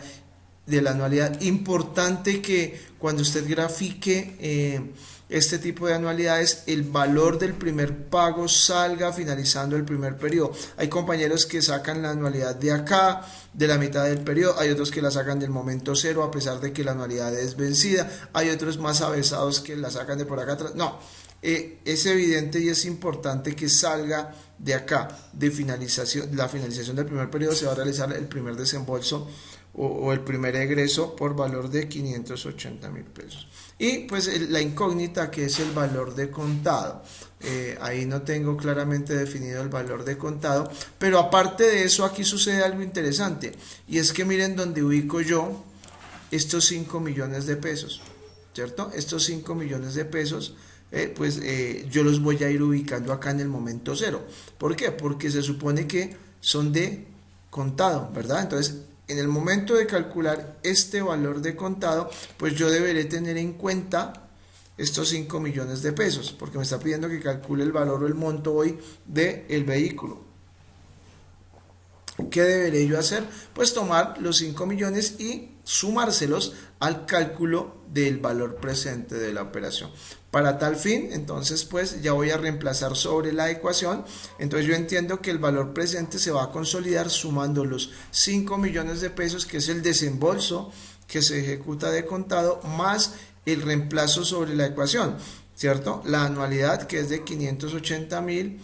anualidad. Importante que cuando usted grafique este tipo de anualidades, el valor del primer pago salga finalizando el primer periodo. Hay compañeros que sacan la anualidad de acá, de la mitad del periodo, hay otros que la sacan del momento cero a pesar de que la anualidad es vencida, hay otros más avesados que la sacan de por acá atrás. No, es evidente y es importante que salga de acá, de finalización, la finalización del primer periodo. Se va a realizar el primer desembolso o el primer egreso por valor de 580.000 pesos. Y pues la incógnita, que es el valor de contado. Ahí no tengo claramente definido el valor de contado, pero aparte de eso aquí sucede algo interesante, y es que miren donde ubico yo estos 5 millones de pesos, ¿cierto? Estos 5 millones de pesos yo los voy a ir ubicando acá en el momento cero. ¿Por qué? Porque se supone que son de contado, ¿verdad? Entonces, en el momento de calcular este valor de contado, pues yo deberé tener en cuenta estos 5 millones de pesos, porque me está pidiendo que calcule el valor o el monto hoy del vehículo. ¿Qué deberé yo hacer? Pues tomar los 5 millones y sumárselos al cálculo del valor presente de la operación. Para tal fin, entonces pues ya voy a reemplazar sobre la ecuación. Entonces yo entiendo que el valor presente se va a consolidar sumando los 5 millones de pesos, que es el desembolso que se ejecuta de contado, más el reemplazo sobre la ecuación, ¿cierto? La anualidad, que es de 580.000,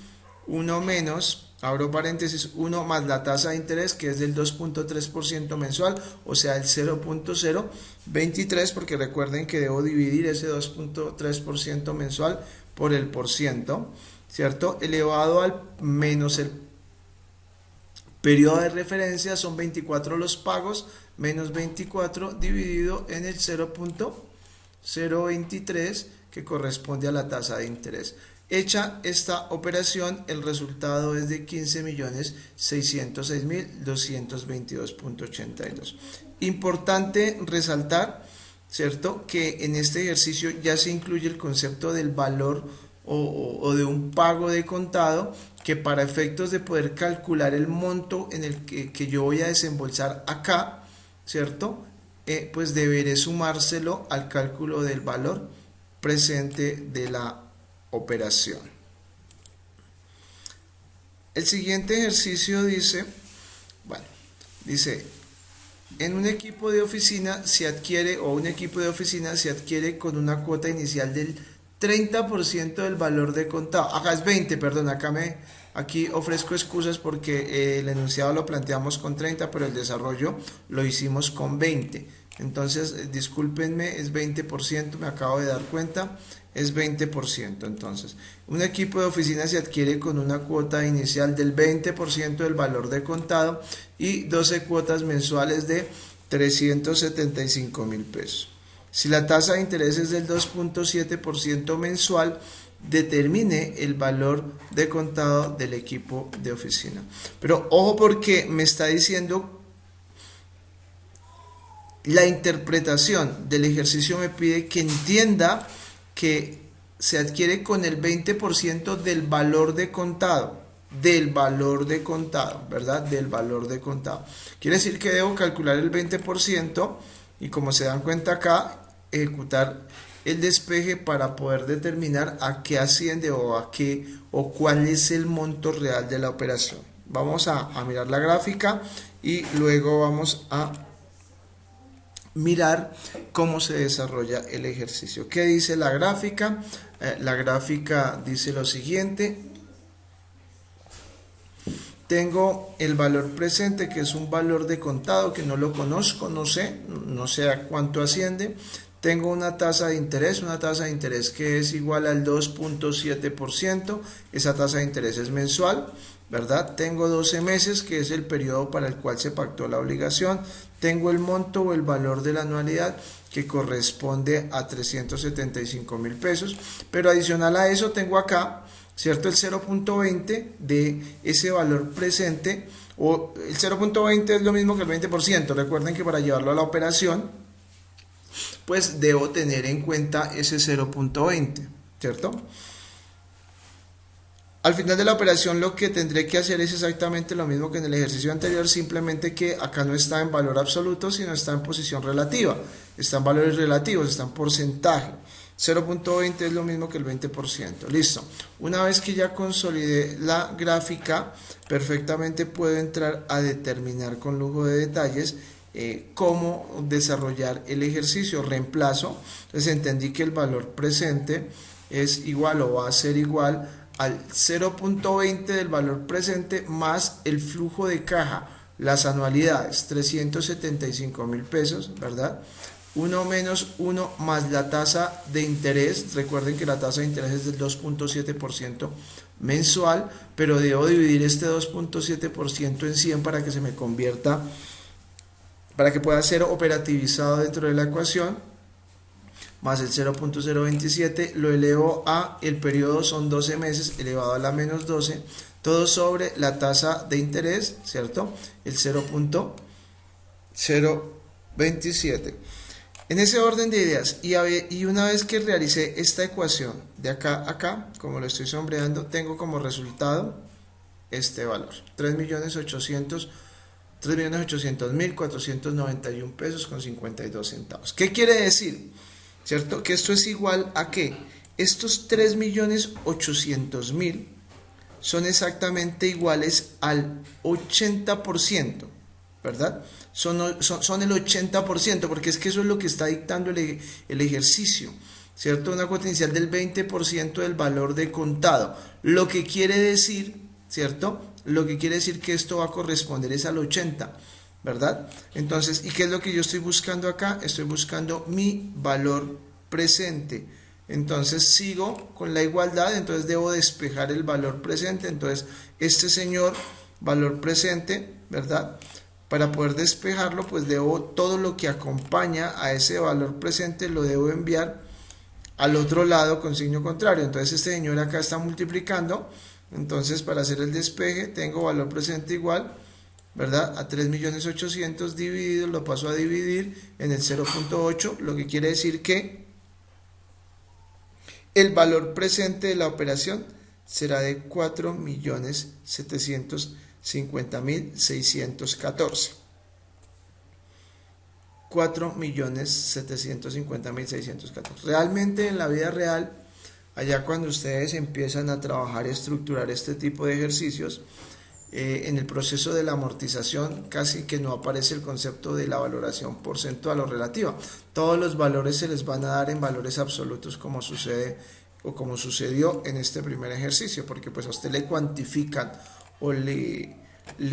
1 menos, abro paréntesis, 1 más la tasa de interés, que es del 2.3% mensual, o sea, el 0.023, porque recuerden que debo dividir ese 2.3% mensual por el porciento, ¿cierto? Elevado al menos el periodo de referencia, son 24 los pagos, menos 24 dividido en el 0.023, que corresponde a la tasa de interés. Hecha esta operación, el resultado es de 15.606.222.82. Importante resaltar, ¿cierto?, que en este ejercicio ya se incluye el concepto del valor o de un pago de contado, que para efectos de poder calcular el monto en el que yo voy a desembolsar acá, ¿cierto?, pues deberé sumárselo al cálculo del valor presente de la operación. El siguiente ejercicio dice, en un equipo de oficina se adquiere, o un equipo de oficina se adquiere con una cuota inicial del 30% del valor de contado. Acá es 20, perdón, aquí ofrezco excusas porque el enunciado lo planteamos con 30, pero el desarrollo lo hicimos con 20. Entonces, discúlpenme, es 20%, me acabo de dar cuenta, es 20%. Entonces, un equipo de oficina se adquiere con una cuota inicial del 20% del valor de contado y 12 cuotas mensuales de 375.000 pesos. Si la tasa de interés es del 2.7% mensual, determine el valor de contado del equipo de oficina. Pero ojo, porque me está diciendo la interpretación del ejercicio me pide que entienda que se adquiere con el 20% del valor de contado, ¿verdad? Del valor de contado. Quiere decir que debo calcular el 20% y, como se dan cuenta acá, ejecutar el despeje para poder determinar a qué asciende o cuál es el monto real de la operación. Vamos a mirar la gráfica y luego vamos a mirar cómo se desarrolla el ejercicio. ¿Qué dice la gráfica? La gráfica dice lo siguiente: tengo el valor presente, que es un valor de contado que no lo conozco, no sé a cuánto asciende. Tengo una tasa de interés que es igual al 2.7%, esa tasa de interés es mensual, ¿verdad? Tengo 12 meses, que es el periodo para el cual se pactó la obligación. Tengo el monto o el valor de la anualidad, que corresponde a 375.000 pesos, pero adicional a eso tengo acá, ¿cierto?, el 0.20 de ese valor presente, o el 0.20 es lo mismo que el 20%. Recuerden que para llevarlo a la operación, pues debo tener en cuenta ese 0.20, ¿cierto? Al final de la operación lo que tendré que hacer es exactamente lo mismo que en el ejercicio anterior, simplemente que acá no está en valor absoluto, sino está en posición relativa, están valores relativos, está en porcentaje. 0.20 es lo mismo que el 20%. Listo. Una vez que ya consolidé la gráfica, perfectamente puedo entrar a determinar con lujo de detalles cómo desarrollar el ejercicio. Reemplazo. Entonces entendí que el valor presente es igual o va a ser igual al 0.20 del valor presente más el flujo de caja, las anualidades, 375.000 pesos, ¿verdad? 1 menos 1 más la tasa de interés. Recuerden que la tasa de interés es del 2.7% mensual, pero debo dividir este 2.7% en 100 para que se me convierta, para que pueda ser operativizado dentro de la ecuación, más el 0.027, lo elevo a, el periodo son 12 meses, elevado a la menos 12, todo sobre la tasa de interés, ¿cierto? El 0.027. En ese orden de ideas, y una vez que realicé esta ecuación de acá a acá, como lo estoy sombreando, tengo como resultado este valor, 3.800.491 pesos con 52 centavos. ¿Qué quiere decir? ¿Cierto? Que esto es igual a que estos 3.800.000 son exactamente iguales al 80%, ¿verdad? Son el 80%, porque es que eso es lo que está dictando el ejercicio, ¿cierto? Una cuota inicial del 20% del valor de contado, lo que quiere decir, ¿cierto? Lo que quiere decir que esto va a corresponder es al 80%, ¿verdad? Entonces, ¿y qué es lo que yo estoy buscando acá? Estoy buscando mi valor presente. Entonces sigo con la igualdad, entonces debo despejar el valor presente. Entonces este señor valor presente, ¿verdad? Para poder despejarlo, pues debo, todo lo que acompaña a ese valor presente lo debo enviar al otro lado con signo contrario. Entonces este señor acá está multiplicando, entonces para hacer el despeje tengo valor presente igual, ¿verdad?, a 3.800.000 dividido, lo paso a dividir en el 0.8, lo que quiere decir que el valor presente de la operación será de 4.750.614. 4.750.614. Realmente en la vida real, allá cuando ustedes empiezan a trabajar y estructurar este tipo de ejercicios, en el proceso de la amortización casi que no aparece el concepto de la valoración porcentual o relativa. Todos los valores se les van a dar en valores absolutos, como sucede o como sucedió en este primer ejercicio, porque pues a usted le cuantifican o le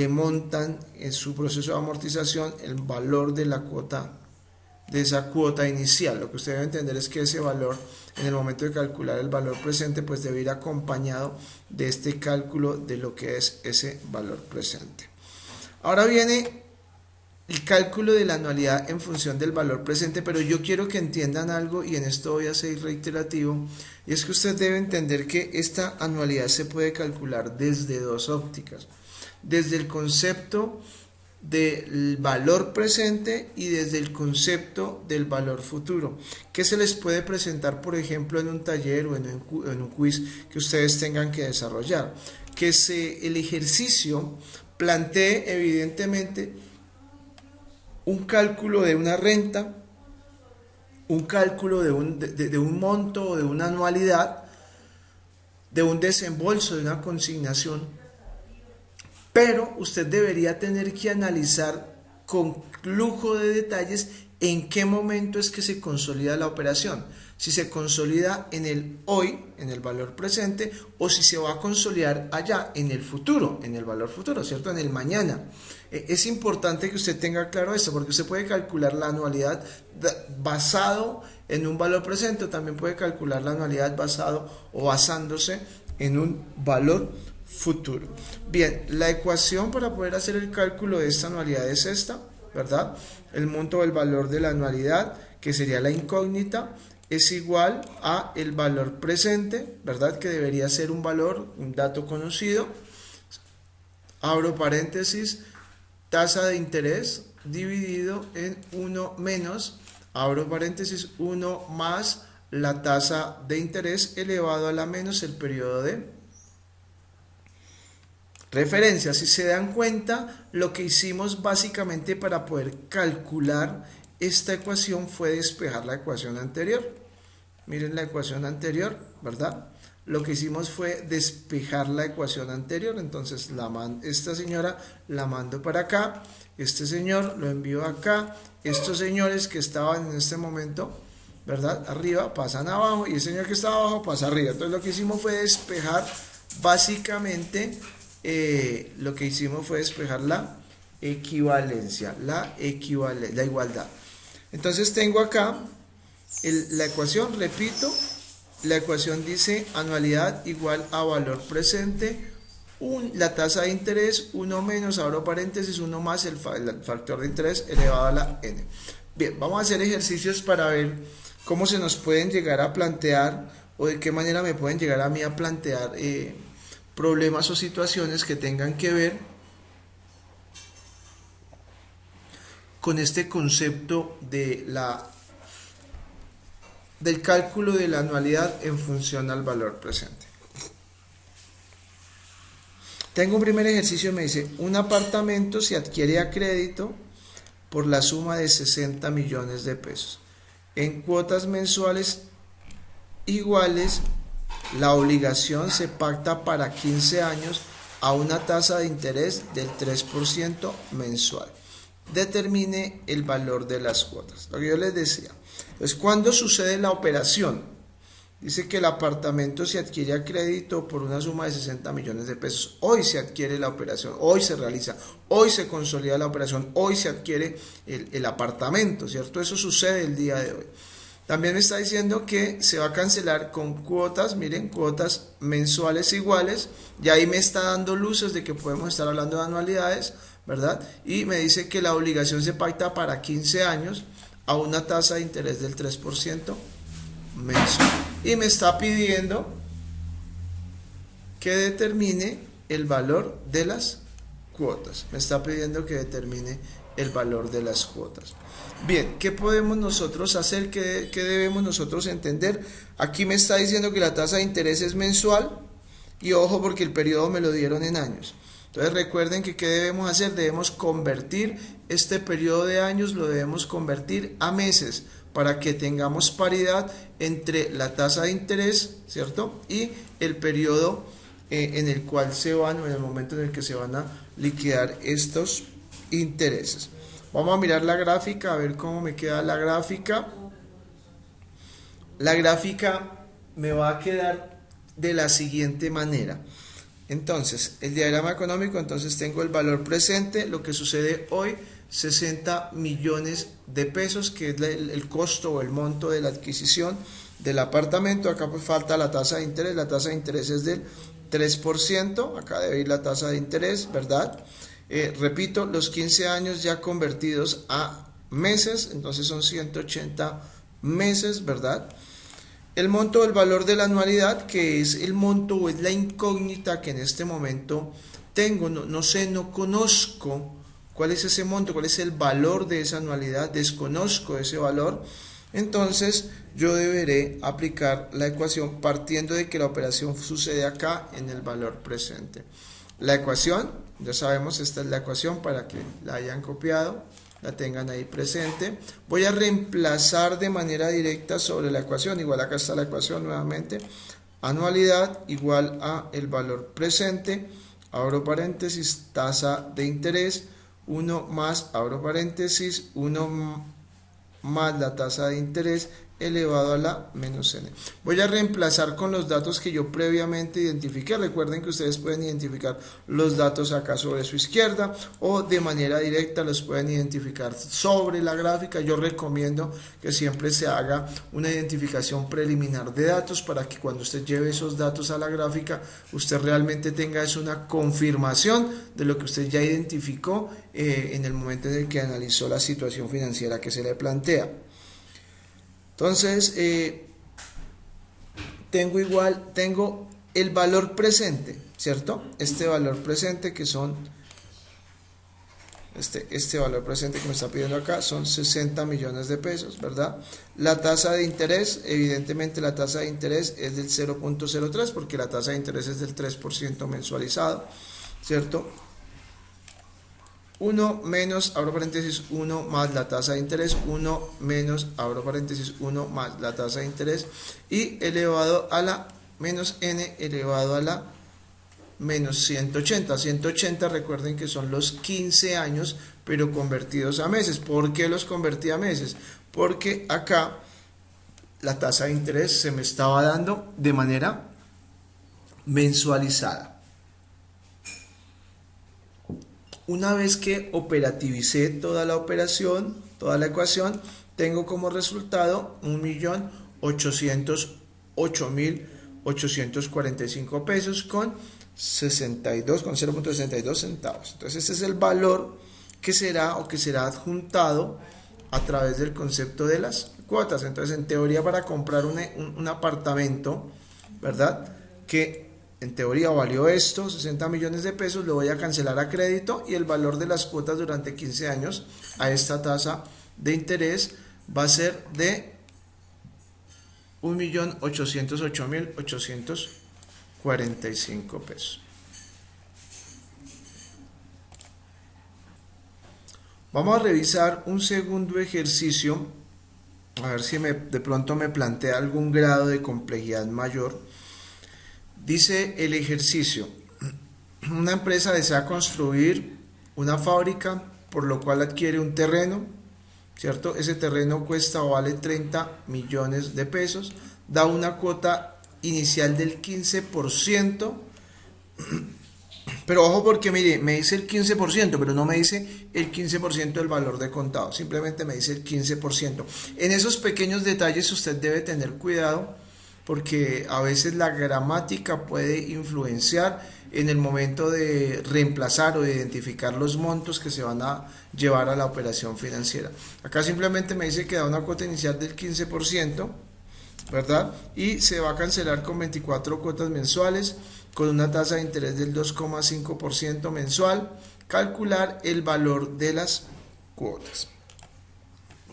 montan en su proceso de amortización el valor de la cuota, de esa cuota inicial. Lo que usted debe entender es que ese valor, en el momento de calcular el valor presente, pues debe ir acompañado de este cálculo de lo que es ese valor presente. Ahora viene el cálculo de la anualidad en función del valor presente, pero yo quiero que entiendan algo, y en esto voy a ser reiterativo, y es que usted debe entender que esta anualidad se puede calcular desde dos ópticas: desde el concepto del valor presente y desde el concepto del valor futuro. ¿Qué se les puede presentar, por ejemplo, en un taller o en un quiz que ustedes tengan que desarrollar? Que el ejercicio plantee evidentemente un cálculo de una renta, un cálculo de un monto o de una anualidad, de un desembolso, de una consignación, pero usted debería tener que analizar con lujo de detalles en qué momento es que se consolida la operación. Si se consolida en el hoy, en el valor presente, o si se va a consolidar allá, en el futuro, en el valor futuro, ¿cierto? En el mañana. Es importante que usted tenga claro esto, porque usted puede calcular la anualidad basado en un valor presente, o también puede calcular la anualidad basado o basándose en un valor futuro. Bien, la ecuación para poder hacer el cálculo de esta anualidad es esta, ¿verdad? El monto del valor de la anualidad, que sería la incógnita, es igual a el valor presente, ¿verdad? Que debería ser un valor, un dato conocido. Abro paréntesis, tasa de interés dividido en 1 menos, abro paréntesis, 1 más la tasa de interés elevado a la menos el periodo de referencia. Si se dan cuenta, lo que hicimos básicamente para poder calcular esta ecuación fue despejar la ecuación anterior. Miren la ecuación anterior, ¿verdad? Lo que hicimos fue despejar la ecuación anterior. Entonces esta señora la mando para acá, este señor lo envío acá, estos señores que estaban en este momento, ¿verdad? Arriba pasan abajo y el señor que está abajo pasa arriba. Entonces lo que hicimos fue despejar básicamente lo que hicimos fue despejar la equivalencia, la igualdad. Entonces tengo acá la ecuación, repito, la ecuación dice anualidad igual a valor presente, la tasa de interés, 1 menos, abro paréntesis, 1 más el factor de interés elevado a la n. Bien, vamos a hacer ejercicios para ver cómo se nos pueden llegar a plantear o de qué manera me pueden llegar a mí a plantear problemas o situaciones que tengan que ver con este concepto del cálculo de la anualidad en función al valor presente. Tengo un primer ejercicio, me dice, un apartamento se adquiere a crédito por la suma de 60 millones de pesos. En cuotas mensuales iguales, la obligación se pacta para 15 años a una tasa de interés del 3% mensual. Determine el valor de las cuotas. Lo que yo les decía. Entonces, ¿cuándo sucede la operación? Dice que el apartamento se adquiere a crédito por una suma de 60 millones de pesos. Hoy se adquiere la operación, hoy se realiza, hoy se consolida la operación, hoy se adquiere el apartamento, ¿cierto? Eso sucede el día de hoy. También me está diciendo que se va a cancelar con cuotas, miren, cuotas mensuales iguales, y ahí me está dando luces de que podemos estar hablando de anualidades, ¿verdad? Y me dice que la obligación se pacta para 15 años a una tasa de interés del 3% mensual. Y me está pidiendo que determine el valor de las cuotas. Me está pidiendo que determine el valor de las cuotas. Bien, ¿qué podemos nosotros hacer? ¿Qué debemos nosotros entender? Aquí me está diciendo que la tasa de interés es mensual y ojo porque el periodo me lo dieron en años. Entonces recuerden que ¿qué debemos hacer? Debemos convertir este periodo de años, lo debemos convertir a meses para que tengamos paridad entre la tasa de interés, ¿cierto? Y el periodo en el cual se van, o en el momento en el que se van a liquidar estos intereses. Vamos a mirar la gráfica, a ver cómo me queda la gráfica. La gráfica me va a quedar de la siguiente manera. Entonces, el diagrama económico, entonces tengo el valor presente, lo que sucede hoy, 60 millones de pesos, que es el costo o el monto de la adquisición del apartamento. Acá pues falta la tasa de interés es del 3%, acá debe ir la tasa de interés, ¿verdad? Repito, los 15 años ya convertidos a meses, entonces son 180 meses, ¿verdad? El monto del valor de la anualidad, que es el monto o es la incógnita que en este momento tengo, no sé, no conozco ¿Cuál es ese monto? ¿Cuál es el valor de esa anualidad? Desconozco ese valor. Entonces yo deberé aplicar la ecuación partiendo de que la operación sucede acá en el valor presente. La ecuación, ya sabemos, esta es la ecuación para que la hayan copiado, la tengan ahí presente. Voy a reemplazar de manera directa sobre la ecuación, igual acá está la ecuación nuevamente, anualidad igual a el valor presente, abro paréntesis, tasa de interés, 1 más, abro paréntesis, 1 más la tasa de interés elevado a la menos n. Voy a reemplazar con los datos que yo previamente identifiqué. Recuerden que ustedes pueden identificar los datos acá sobre su izquierda o de manera directa los pueden identificar sobre la gráfica. Yo recomiendo que siempre se haga una identificación preliminar de datos para que cuando usted lleve esos datos a la gráfica usted realmente tenga una confirmación de lo que usted ya identificó en el momento en el que analizó la situación financiera que se le plantea. Entonces, tengo el valor presente, ¿cierto? Este valor presente que son, este valor presente que me está pidiendo acá son 60 millones de pesos, ¿verdad? La tasa de interés, evidentemente la tasa de interés es del 0.03 porque la tasa de interés es del 3% mensualizado, ¿cierto? 1 menos, abro paréntesis, 1 más la tasa de interés, 1 menos, abro paréntesis, 1 más la tasa de interés y elevado a la menos n elevado a la menos 180. 180 recuerden que son los 15 años pero convertidos a meses. ¿Por qué los convertí a meses? Porque acá la tasa de interés se me estaba dando de manera mensualizada. Una vez que operativicé toda la operación, toda la ecuación, tengo como resultado 1.808.845 pesos con 0.62 centavos. Entonces este es el valor que será o que será adjuntado a través del concepto de las cuotas. Entonces en teoría para comprar un apartamento, ¿verdad? Que en teoría valió esto, 60 millones de pesos, lo voy a cancelar a crédito y el valor de las cuotas durante 15 años a esta tasa de interés va a ser de 1.808.845 pesos. Vamos a revisar un segundo ejercicio, a ver si de pronto me plantea algún grado de complejidad mayor. Dice el ejercicio, una empresa desea construir una fábrica, por lo cual adquiere un terreno, ¿cierto? Ese terreno cuesta o vale 30 millones de pesos, da una cuota inicial del 15%, pero ojo porque mire, me dice el 15%, pero no me dice el 15% del valor de contado, simplemente me dice el 15%. En esos pequeños detalles usted debe tener cuidado, porque a veces la gramática puede influenciar en el momento de reemplazar o de identificar los montos que se van a llevar a la operación financiera. Acá simplemente me dice que da una cuota inicial del 15%, ¿verdad? Y se va a cancelar con 24 cuotas mensuales, con una tasa de interés del 2,5% mensual. Calcular el valor de las cuotas.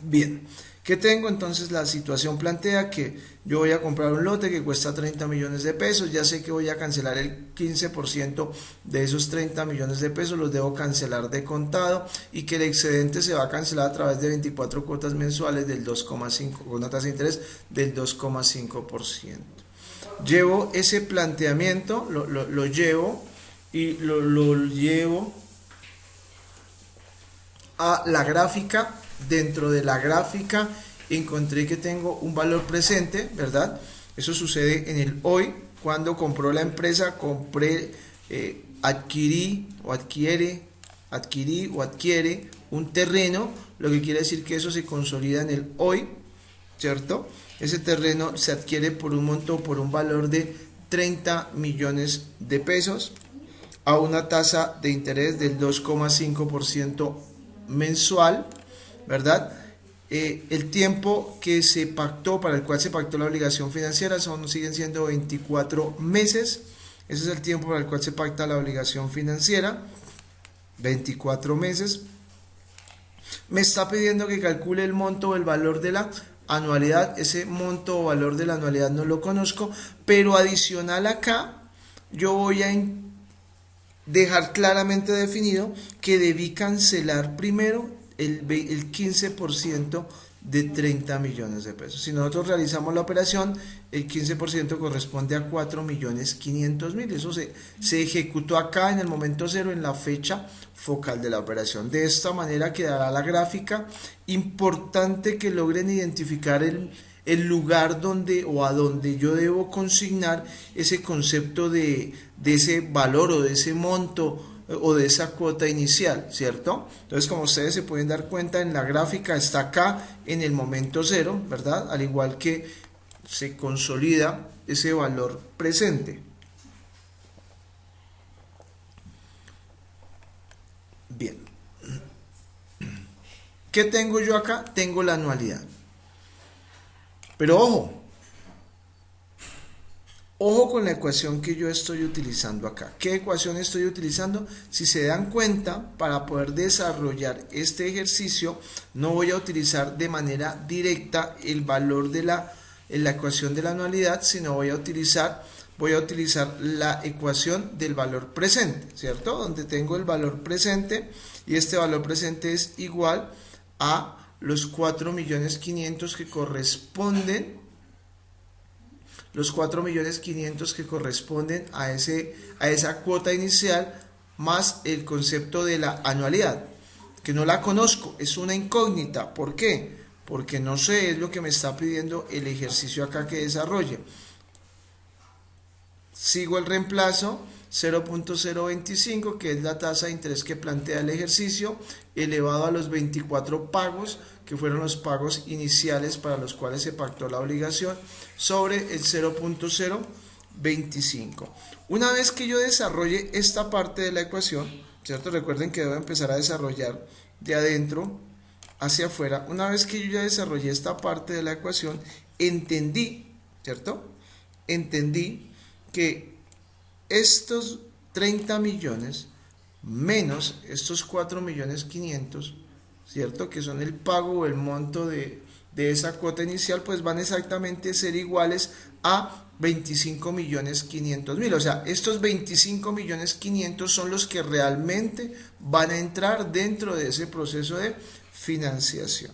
Bien. ¿Qué tengo? Entonces la situación plantea que yo voy a comprar un lote que cuesta 30 millones de pesos, ya sé que voy a cancelar el 15% de esos 30 millones de pesos, los debo cancelar de contado y que el excedente se va a cancelar a través de 24 cuotas mensuales del 2,5%, con una tasa de interés del 2,5%. Llevo ese planteamiento, lo llevo y lo llevo a la gráfica. Dentro de la gráfica encontré que tengo un valor presente, ¿verdad? Eso sucede en el hoy, cuando compró la empresa, adquirí o adquiere un terreno, lo que quiere decir que eso se consolida en el hoy, ¿cierto? Ese terreno se adquiere por un monto, por un valor de 30 millones de pesos a una tasa de interés del 2,5% mensual, ¿verdad? El tiempo que se pactó, para el cual se pactó la obligación financiera, siguen siendo 24 meses. Ese es el tiempo para el cual se pacta la obligación financiera, 24 meses. Me está pidiendo que calcule el monto o el valor de la anualidad. Ese monto o valor de la anualidad no lo conozco, pero adicional acá yo voy a dejar claramente definido que debí cancelar primero el 15% de 30 millones de pesos. Si nosotros realizamos la operación, el 15% corresponde a 4.500.000. Eso se ejecutó acá en el momento cero, en la fecha focal de la operación. De esta manera quedará la gráfica. Importante que logren identificar el lugar donde o a donde yo debo consignar ese concepto de ese valor o de ese monto o de esa cuota inicial, ¿cierto? Entonces, como ustedes se pueden dar cuenta, en la gráfica está acá en el momento cero, ¿verdad? Al igual que se consolida ese valor presente. Bien. ¿Qué tengo yo acá? Tengo la anualidad. Pero ojo con la ecuación que yo estoy utilizando acá. ¿Qué ecuación estoy utilizando? Si se dan cuenta, para poder desarrollar este ejercicio, no voy a utilizar de manera directa el valor de la ecuación de la anualidad, sino voy a utilizar la ecuación del valor presente, ¿cierto? Donde tengo el valor presente y este valor presente es igual a los 4.500.000 que corresponden a esa cuota inicial más el concepto de la anualidad, que no la conozco, es una incógnita. ¿Por qué? Porque no sé, es lo que me está pidiendo el ejercicio acá que desarrolle. Sigo el reemplazo 0.025, que es la tasa de interés que plantea el ejercicio, elevado a los 24 pagos, que fueron los pagos iniciales para los cuales se pactó la obligación, sobre el 0.025. Una vez que yo desarrolle esta parte de la ecuación, ¿cierto? Recuerden que debo empezar a desarrollar de adentro hacia afuera. Una vez que yo ya desarrollé esta parte de la ecuación, entendí, ¿cierto? Entendí que estos 30 millones menos estos 4.500.000, ¿cierto? Que son el pago o el monto de esa cuota inicial, pues van exactamente a ser iguales a 25.500.000. O sea, estos 25.500.000 son los que realmente van a entrar dentro de ese proceso de financiación,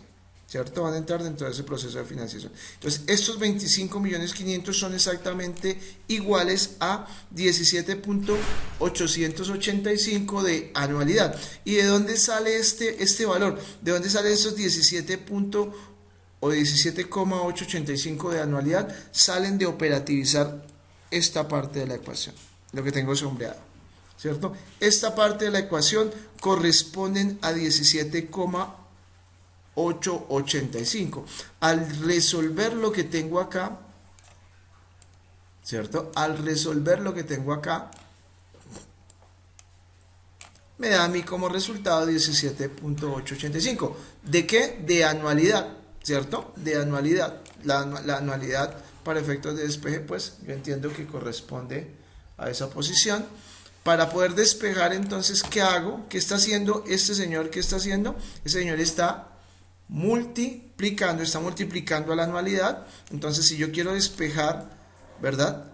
¿cierto? Van a entrar dentro de ese proceso de financiación. Entonces, estos 25.500.000 son exactamente iguales a 17.885 de anualidad. ¿Y de dónde sale este valor? ¿De dónde salen estos 17,885 de anualidad? Salen de operativizar esta parte de la ecuación, lo que tengo sombreado, ¿cierto? Esta parte de la ecuación corresponden a 17,885. Al resolver lo que tengo acá, ¿cierto? Al resolver lo que tengo acá, me da a mí como resultado 17.885. ¿De qué? De anualidad, ¿cierto? De anualidad. La anualidad para efectos de despeje, pues yo entiendo que corresponde a esa posición. Para poder despejar, entonces, ¿qué hago? ¿Qué está haciendo este señor? ¿Qué está haciendo? Este señor está multiplicando a la anualidad. Entonces, si yo quiero despejar, ¿verdad?,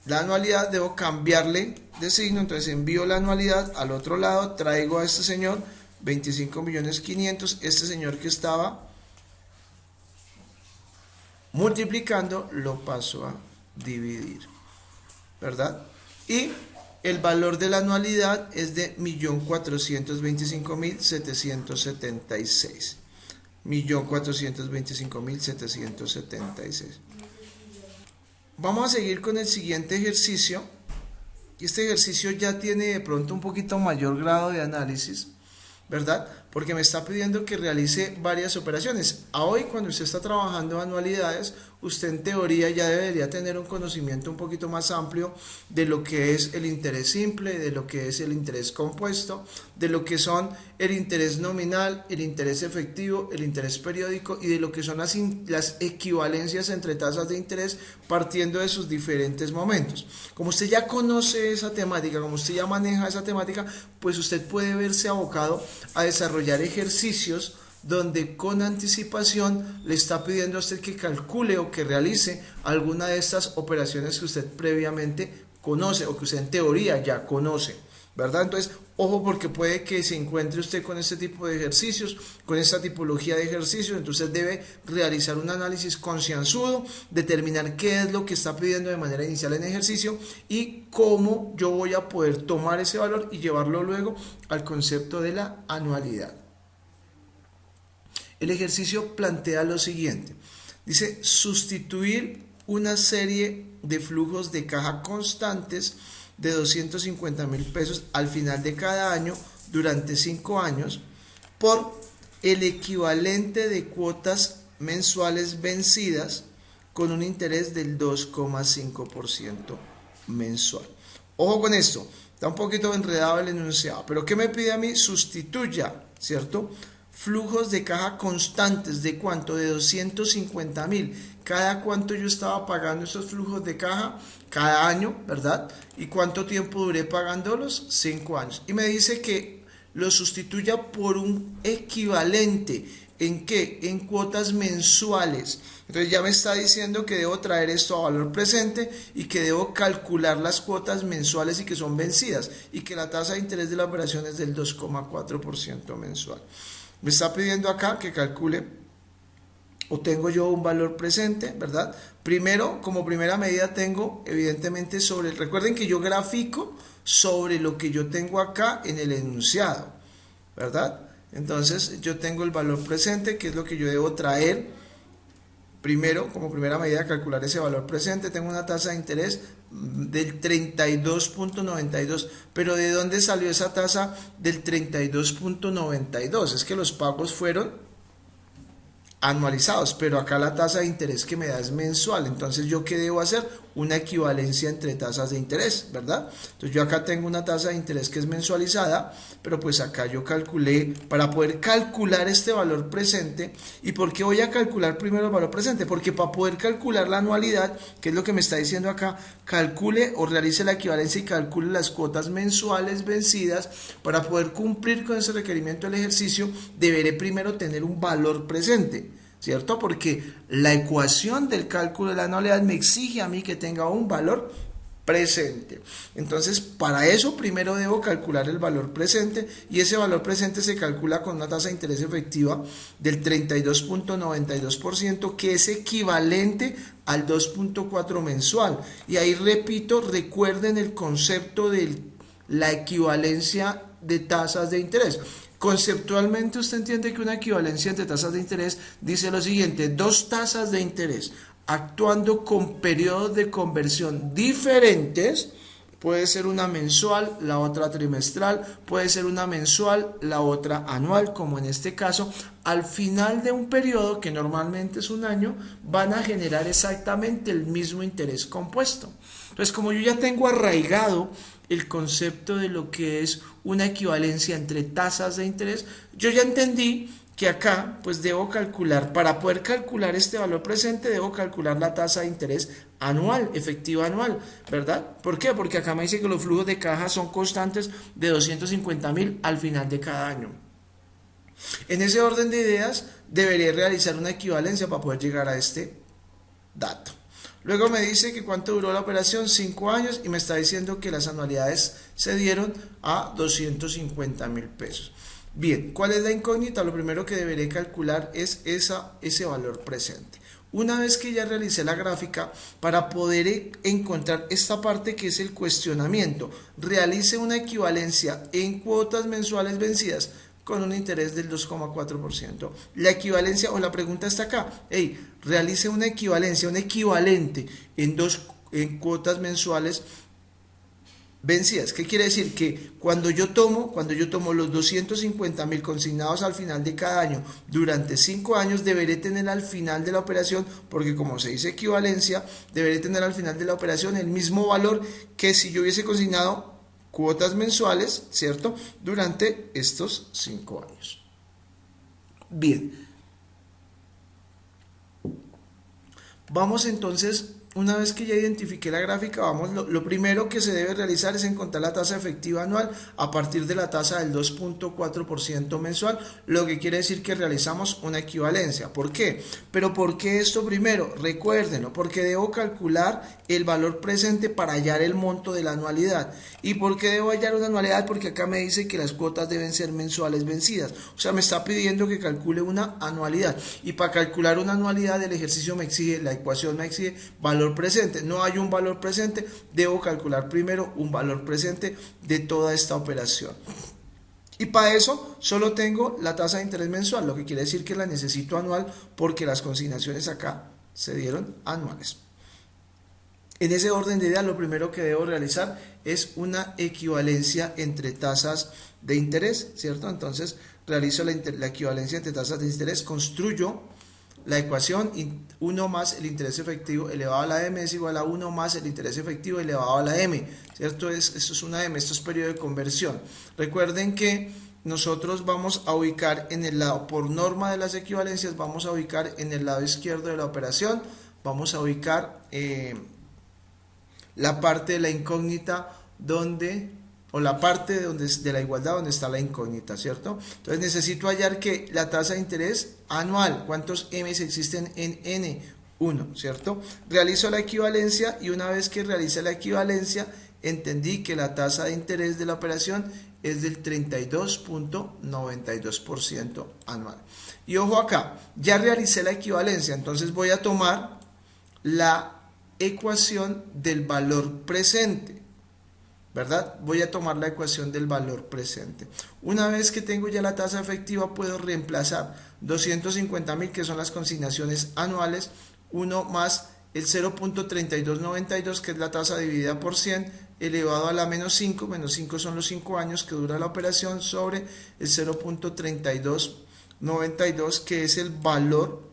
la anualidad, debo cambiarle de signo. Entonces envío la anualidad al otro lado, traigo a este señor 25.500.000, este señor que estaba multiplicando lo paso a dividir, ¿verdad? Y el valor de la anualidad es de 1.425.776. 1.425.776. Vamos a seguir con el siguiente ejercicio. Y este ejercicio ya tiene de pronto un poquito mayor grado de análisis, ¿verdad? Porque me está pidiendo que realice varias operaciones. A hoy, cuando usted está trabajando anualidades, usted en teoría ya debería tener un conocimiento un poquito más amplio de lo que es el interés simple, de lo que es el interés compuesto, de lo que son el interés nominal, el interés efectivo, el interés periódico y de lo que son las equivalencias entre tasas de interés partiendo de sus diferentes momentos. Como usted ya conoce esa temática, como usted ya maneja esa temática, pues usted puede verse abocado a desarrollar ejercicios donde con anticipación le está pidiendo a usted que calcule o que realice alguna de estas operaciones que usted previamente conoce o que usted en teoría ya conoce, ¿verdad? Entonces, ojo, porque puede que se encuentre usted con este tipo de ejercicios, con esta tipología de ejercicios, entonces debe realizar un análisis concienzudo, determinar qué es lo que está pidiendo de manera inicial en ejercicio y cómo yo voy a poder tomar ese valor y llevarlo luego al concepto de la anualidad. El ejercicio plantea lo siguiente, dice sustituir una serie de flujos de caja constantes de 250,000 pesos al final de cada año durante 5 años por el equivalente de cuotas mensuales vencidas con un interés del 2,5% mensual. Ojo con esto, está un poquito enredado el enunciado, pero ¿qué me pide a mí? Sustituya, ¿cierto? Flujos de caja constantes, ¿de cuánto? De 250,000. ¿Cada cuánto yo estaba pagando esos flujos de caja? Cada año, ¿verdad? ¿Y cuánto tiempo duré pagándolos? 5 años. Y me dice que lo sustituya por un equivalente. ¿En qué? En cuotas mensuales. Entonces ya me está diciendo que debo traer esto a valor presente y que debo calcular las cuotas mensuales y que son vencidas y que la tasa de interés de la operación es del 2,4% mensual. Me está pidiendo acá que calcule o tengo yo un valor presente, ¿verdad? Primero, como primera medida tengo evidentemente recuerden que yo grafico sobre lo que yo tengo acá en el enunciado, ¿verdad? Entonces yo tengo el valor presente, que es lo que yo debo traer. Primero, como primera medida, calcular ese valor presente. Tengo una tasa de interés del 32,92. Pero ¿de dónde salió esa tasa del 32,92? Es que los pagos fueron anualizados, pero acá la tasa de interés que me da es mensual. Entonces, ¿yo qué debo hacer? Una equivalencia entre tasas de interés, ¿verdad? Entonces, yo acá tengo una tasa de interés que es mensualizada, pero pues acá yo calculé, para poder calcular este valor presente. ¿Y por qué voy a calcular primero el valor presente? Porque para poder calcular la anualidad, que es lo que me está diciendo acá, calcule o realice la equivalencia y calcule las cuotas mensuales vencidas. Para poder cumplir con ese requerimiento del ejercicio, deberé primero tener un valor presente, ¿cierto? Porque la ecuación del cálculo de la anualidad me exige a mí que tenga un valor presente. Entonces, para eso primero debo calcular el valor presente y ese valor presente se calcula con una tasa de interés efectiva del 32,92%, que es equivalente al 2,4 mensual. Y ahí repito, recuerden el concepto de la equivalencia de tasas de interés. Conceptualmente usted entiende que una equivalencia entre tasas de interés dice lo siguiente: dos tasas de interés actuando con periodos de conversión diferentes, puede ser una mensual, la otra trimestral, puede ser una mensual, la otra anual, como en este caso, al final de un periodo, que normalmente es un año, van a generar exactamente el mismo interés compuesto. Entonces, como yo ya tengo arraigado el concepto de lo que es una equivalencia entre tasas de interés, yo ya entendí que acá pues debo calcular, para poder calcular este valor presente, debo calcular la tasa de interés anual, efectiva anual, ¿verdad? ¿Por qué? Porque acá me dice que los flujos de caja son constantes de 250,000 al final de cada año. En ese orden de ideas, debería realizar una equivalencia para poder llegar a este dato. Luego me dice que cuánto duró la operación, 5 años, y me está diciendo que las anualidades se dieron a 250,000 pesos. Bien, ¿cuál es la incógnita? Lo primero que deberé calcular es ese valor presente. Una vez que ya realicé la gráfica, para poder encontrar esta parte que es el cuestionamiento, realice una equivalencia en cuotas mensuales vencidas con un interés del 2,4%. La equivalencia o la pregunta está acá. Realice una equivalencia, un equivalente en cuotas mensuales vencidas. ¿Qué quiere decir? Que cuando yo tomo los 250.000 consignados al final de cada año durante 5 años, deberé tener al final de la operación, porque como se dice equivalencia, deberé tener al final de la operación el mismo valor que si yo hubiese consignado cuotas mensuales, ¿cierto? Durante estos 5 años. Bien. Vamos entonces, una vez que ya identifiqué la gráfica, lo primero que se debe realizar es encontrar la tasa efectiva anual a partir de la tasa del 2.4% mensual, lo que quiere decir que realizamos una equivalencia. ¿Por qué? Pero ¿por qué esto primero? Recuérdenlo, porque debo calcular el valor presente para hallar el monto de la anualidad. ¿Y por qué debo hallar una anualidad? Porque acá me dice que las cuotas deben ser mensuales vencidas. O sea, me está pidiendo que calcule una anualidad. Y para calcular una anualidad, el ejercicio me exige, la ecuación me exige valor presente. No hay un valor presente, debo calcular primero un valor presente de toda esta operación. Y para eso solo tengo la tasa de interés mensual, lo que quiere decir que la necesito anual porque las consignaciones acá se dieron anuales. En ese orden de ideas, lo primero que debo realizar es una equivalencia entre tasas de interés, ¿cierto? Entonces realizo la equivalencia entre tasas de interés, construyo la ecuación 1 más el interés efectivo elevado a la m es igual a 1 más el interés efectivo elevado a la m, ¿cierto? Esto es una m, esto es periodo de conversión. Recuerden que nosotros vamos a ubicar en el lado, por norma de las equivalencias, vamos a ubicar en el lado izquierdo de la operación, vamos a ubicar la parte de la incógnita o la parte de la igualdad donde está la incógnita, ¿cierto? Entonces necesito hallar que la tasa de interés anual, ¿cuántos m's existen en N1, ¿cierto? Realizo la equivalencia y una vez que realicé la equivalencia, entendí que la tasa de interés de la operación es del 32.92% anual. Y ojo acá, ya realicé la equivalencia, entonces voy a tomar la ecuación del valor presente, ¿verdad? Voy a tomar la ecuación del valor presente. Una vez que tengo ya la tasa efectiva, puedo reemplazar 250.000, que son las consignaciones anuales, 1 más el 0.3292, que es la tasa dividida por 100, elevado a la menos 5 son los 5 años que dura la operación, sobre el 0.3292, que es el valor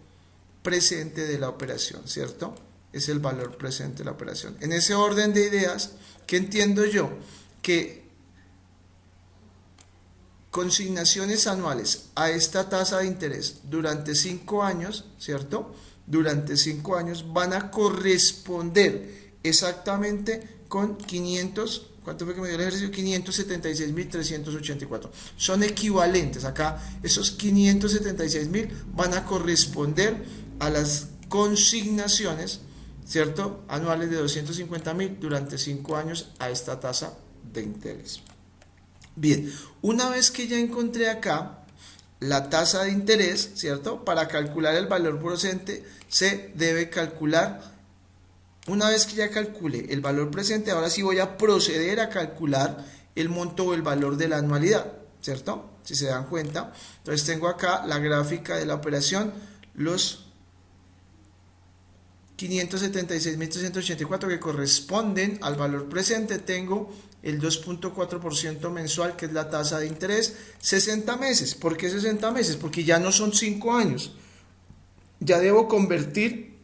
presente de la operación, ¿cierto? Es el valor presente de la operación. En ese orden de ideas, ¿qué entiendo yo? Que consignaciones anuales a esta tasa de interés durante 5 años, ¿cierto? Durante 5 años van a corresponder exactamente con 500, ¿cuánto fue que me dio el ejercicio? 576.384. Son equivalentes. Acá esos 576.000 van a corresponder a las consignaciones, ¿cierto? Anuales de 250.000 durante 5 años a esta tasa de interés. Bien, una vez que ya encontré acá la tasa de interés, ¿cierto? Para calcular el valor presente se debe calcular, una vez que ya calcule el valor presente, ahora sí voy a proceder a calcular el monto o el valor de la anualidad, ¿cierto? Si se dan cuenta, entonces tengo acá la gráfica de la operación, los 576.384 que corresponden al valor presente, tengo el 2.4% mensual, que es la tasa de interés, 60 meses. ¿Por qué 60 meses? Porque ya no son 5 años. Ya debo convertir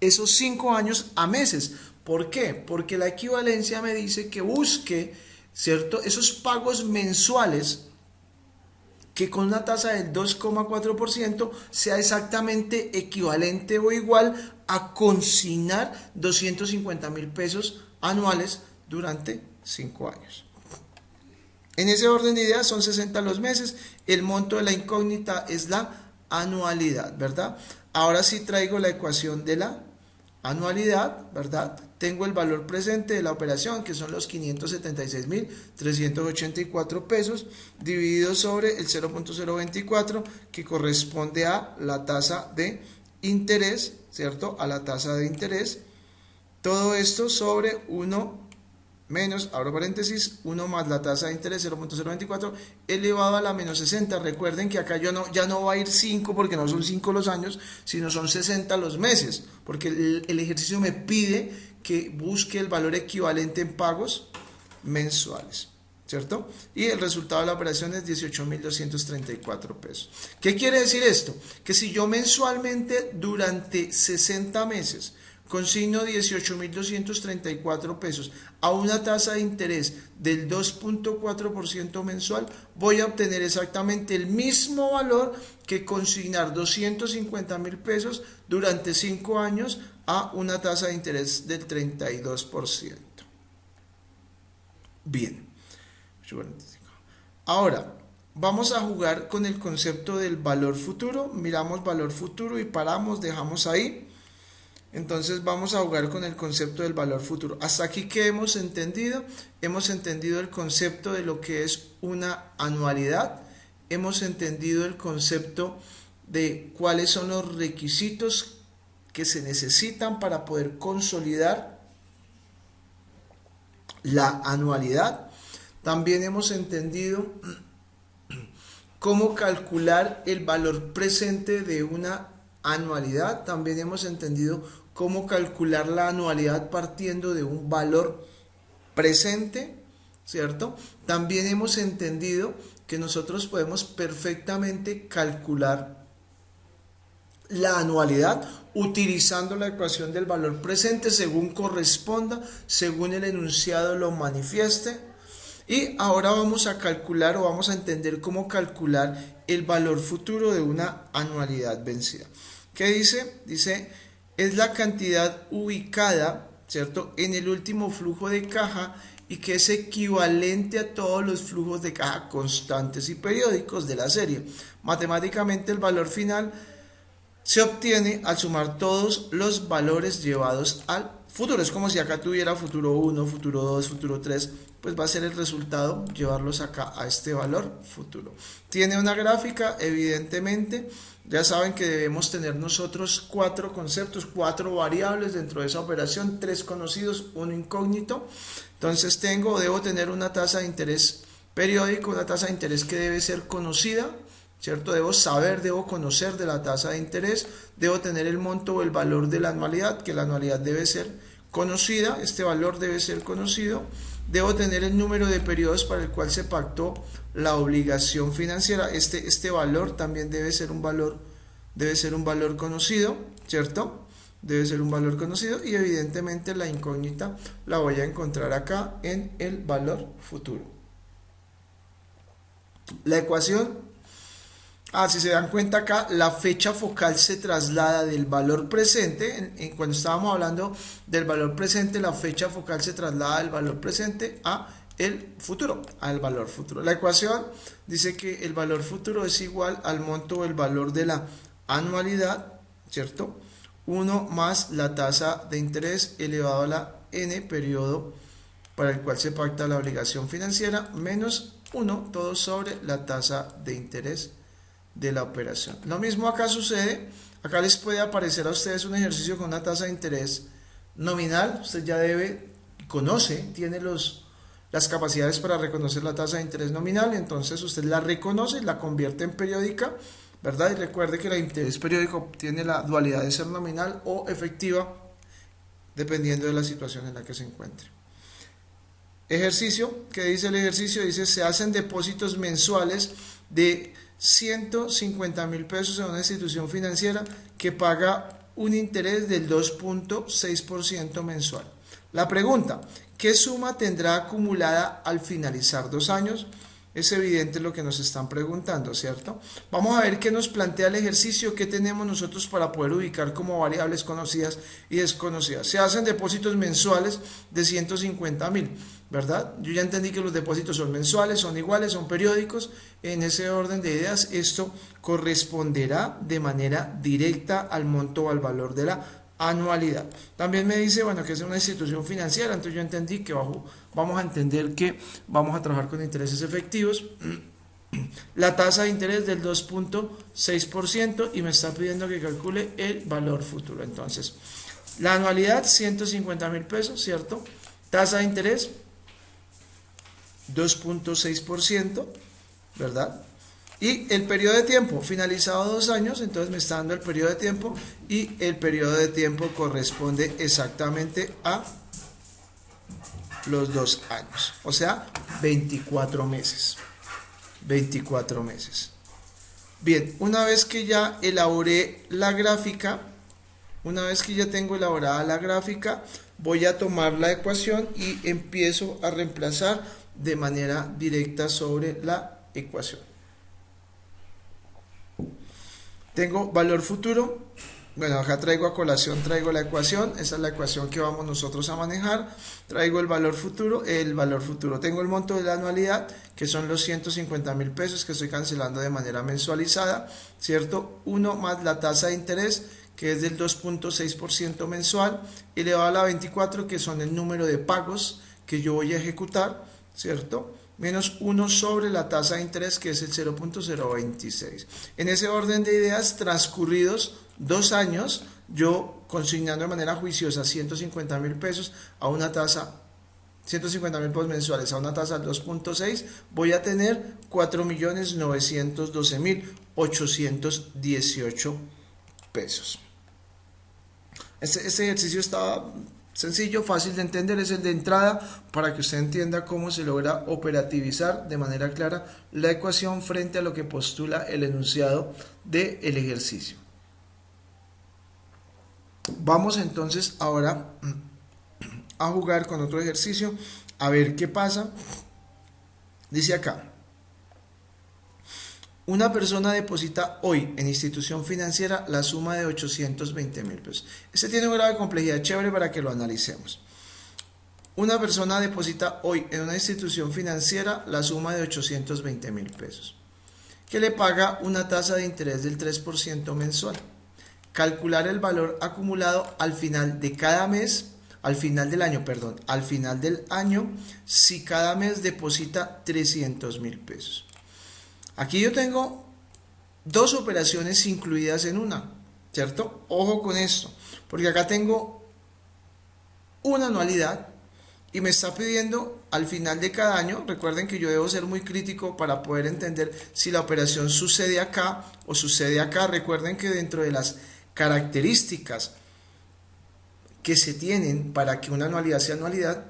esos 5 años a meses. ¿Por qué? Porque la equivalencia me dice que busque, ¿cierto?, esos pagos mensuales que con una tasa del 2,4% sea exactamente equivalente o igual a consignar 250.000 pesos anuales durante 5 años. En ese orden de ideas son 60 los meses, el monto de la incógnita es la anualidad, ¿verdad? Ahora sí traigo la ecuación de la anualidad, ¿verdad? Tengo el valor presente de la operación, que son los 576.384 pesos, dividido sobre el 0.024, que corresponde a la tasa de interés, ¿cierto? A la tasa de interés. Todo esto sobre 1 menos, abro paréntesis, 1 más la tasa de interés, 0.024, elevado a la menos 60. Recuerden que acá ya no va a ir 5 porque no son 5 los años, sino son 60 los meses, porque el ejercicio me pide que busque el valor equivalente en pagos mensuales, ¿cierto? Y el resultado de la operación es 18.234 pesos. ¿Qué quiere decir esto? Que si yo mensualmente durante 60 meses consigno 18.234 pesos a una tasa de interés del 2.4% mensual, voy a obtener exactamente el mismo valor que consignar 250.000 pesos durante 5 años a una tasa de interés del 32%. Bien. Ahora, vamos a jugar con el concepto del valor futuro. Miramos valor futuro y paramos, dejamos ahí. Entonces vamos a jugar con el concepto del valor futuro. Hasta aquí, ¿qué hemos entendido? Hemos entendido el concepto de lo que es una anualidad. Hemos entendido el concepto de cuáles son los requisitos que se necesitan para poder consolidar la anualidad. También hemos entendido cómo calcular el valor presente de una anualidad. También hemos entendido cómo calcular la anualidad partiendo de un valor presente, ¿cierto? También hemos entendido que nosotros podemos perfectamente calcular la anualidad utilizando la ecuación del valor presente según corresponda, según el enunciado lo manifieste. Y ahora vamos a calcular o vamos a entender cómo calcular el valor futuro de una anualidad vencida. ¿Qué dice? Dice, es la cantidad ubicada, ¿cierto?, en el último flujo de caja y que es equivalente a todos los flujos de caja constantes y periódicos de la serie. Matemáticamente el valor final se obtiene al sumar todos los valores llevados al futuro. Es como si acá tuviera futuro 1, futuro 2, futuro 3, pues va a ser el resultado llevarlos acá a este valor futuro. Tiene una gráfica, evidentemente. Ya saben que debemos tener nosotros 4 conceptos, 4 variables dentro de esa operación, 3 conocidos, 1 incógnito. Entonces debo tener una tasa de interés periódico, una tasa de interés que debe ser conocida, ¿cierto? Debo conocer de la tasa de interés, debo tener el monto o el valor de la anualidad, que la anualidad debe ser conocida, este valor debe ser conocido, debo tener el número de periodos para el cual se pactó la obligación financiera, este valor también debe ser un valor conocido, ¿cierto? Debe ser un valor conocido y evidentemente la incógnita la voy a encontrar acá en el valor futuro. La ecuación, si se dan cuenta acá, la fecha focal se traslada del valor presente. Cuando estábamos hablando del valor presente, la fecha focal se traslada del valor presente a el futuro, al valor futuro. La ecuación dice que el valor futuro es igual al monto o el valor de la anualidad, ¿cierto? 1 más la tasa de interés elevado a la n periodo para el cual se pacta la obligación financiera, menos 1 todo sobre la tasa de interés de la operación. Lo mismo acá sucede. Acá les puede aparecer a ustedes un ejercicio con una tasa de interés nominal. Usted ya tiene las capacidades para reconocer la tasa de interés nominal. Entonces usted la reconoce, la convierte en periódica, ¿verdad? Y recuerde que el interés periódico tiene la dualidad de ser nominal o efectiva, dependiendo de la situación en la que se encuentre. Ejercicio, ¿qué dice el ejercicio? Dice, se hacen depósitos mensuales de 150.000 pesos en una institución financiera que paga un interés del 2.6% mensual. La pregunta, ¿qué suma tendrá acumulada al finalizar 2 años? Es evidente lo que nos están preguntando, ¿cierto? Vamos a ver qué nos plantea el ejercicio, qué tenemos nosotros para poder ubicar como variables conocidas y desconocidas. Se hacen depósitos mensuales de 150.000, ¿verdad? Yo ya entendí que los depósitos son mensuales, son iguales, son periódicos. En ese orden de ideas, esto corresponderá de manera directa al monto o al valor de la anualidad. También me dice, bueno, que es una institución financiera, entonces yo entendí que vamos a entender que vamos a trabajar con intereses efectivos. La tasa de interés del 2.6% y me está pidiendo que calcule el valor futuro. Entonces, la anualidad, 150.000 pesos, ¿cierto? Tasa de interés, 2.6%, ¿verdad? Y el periodo de tiempo, finalizado 2 años, entonces me está dando el periodo de tiempo y el periodo de tiempo corresponde exactamente a los 2 años, o sea, 24 meses. 24 meses. Bien, una vez que ya elaboré la gráfica, una vez que ya tengo elaborada la gráfica, voy a tomar la ecuación y empiezo a reemplazar de manera directa sobre la ecuación. Tengo valor futuro. Bueno, acá traigo a colación, traigo la ecuación. Esa es la ecuación que vamos nosotros a manejar. Traigo el valor futuro. Tengo el monto de la anualidad, que son los 150.000 pesos que estoy cancelando de manera mensualizada, ¿cierto? 1 más la tasa de interés, que es del 2.6% mensual, elevado a la 24, que son el número de pagos que yo voy a ejecutar, ¿cierto? Menos 1 sobre la tasa de interés, que es el 0.026. En ese orden de ideas, transcurridos 2 años, yo consignando de manera juiciosa 150.000 pesos a una tasa, 150.000 pesos mensuales a una tasa del 2.6, voy a tener 4.912.818 pesos. Este ejercicio está sencillo, fácil de entender, es el de entrada para que usted entienda cómo se logra operativizar de manera clara la ecuación frente a lo que postula el enunciado del ejercicio. Vamos entonces ahora a jugar con otro ejercicio, a ver qué pasa. Dice acá: una persona deposita hoy en institución financiera la suma de 820.000 pesos. Este tiene un grado de complejidad chévere para que lo analicemos. Una persona deposita hoy en una institución financiera la suma de 820.000 pesos, que le paga una tasa de interés del 3% mensual. Calcular el valor acumulado al final de cada mes, al final del año, si cada mes deposita 300.000 pesos. Aquí yo tengo 2 operaciones incluidas en una, ¿cierto? Ojo con esto, porque acá tengo una anualidad y me está pidiendo al final de cada año. Recuerden que yo debo ser muy crítico para poder entender si la operación sucede acá o sucede acá. Recuerden que dentro de las características que se tienen para que una anualidad sea anualidad,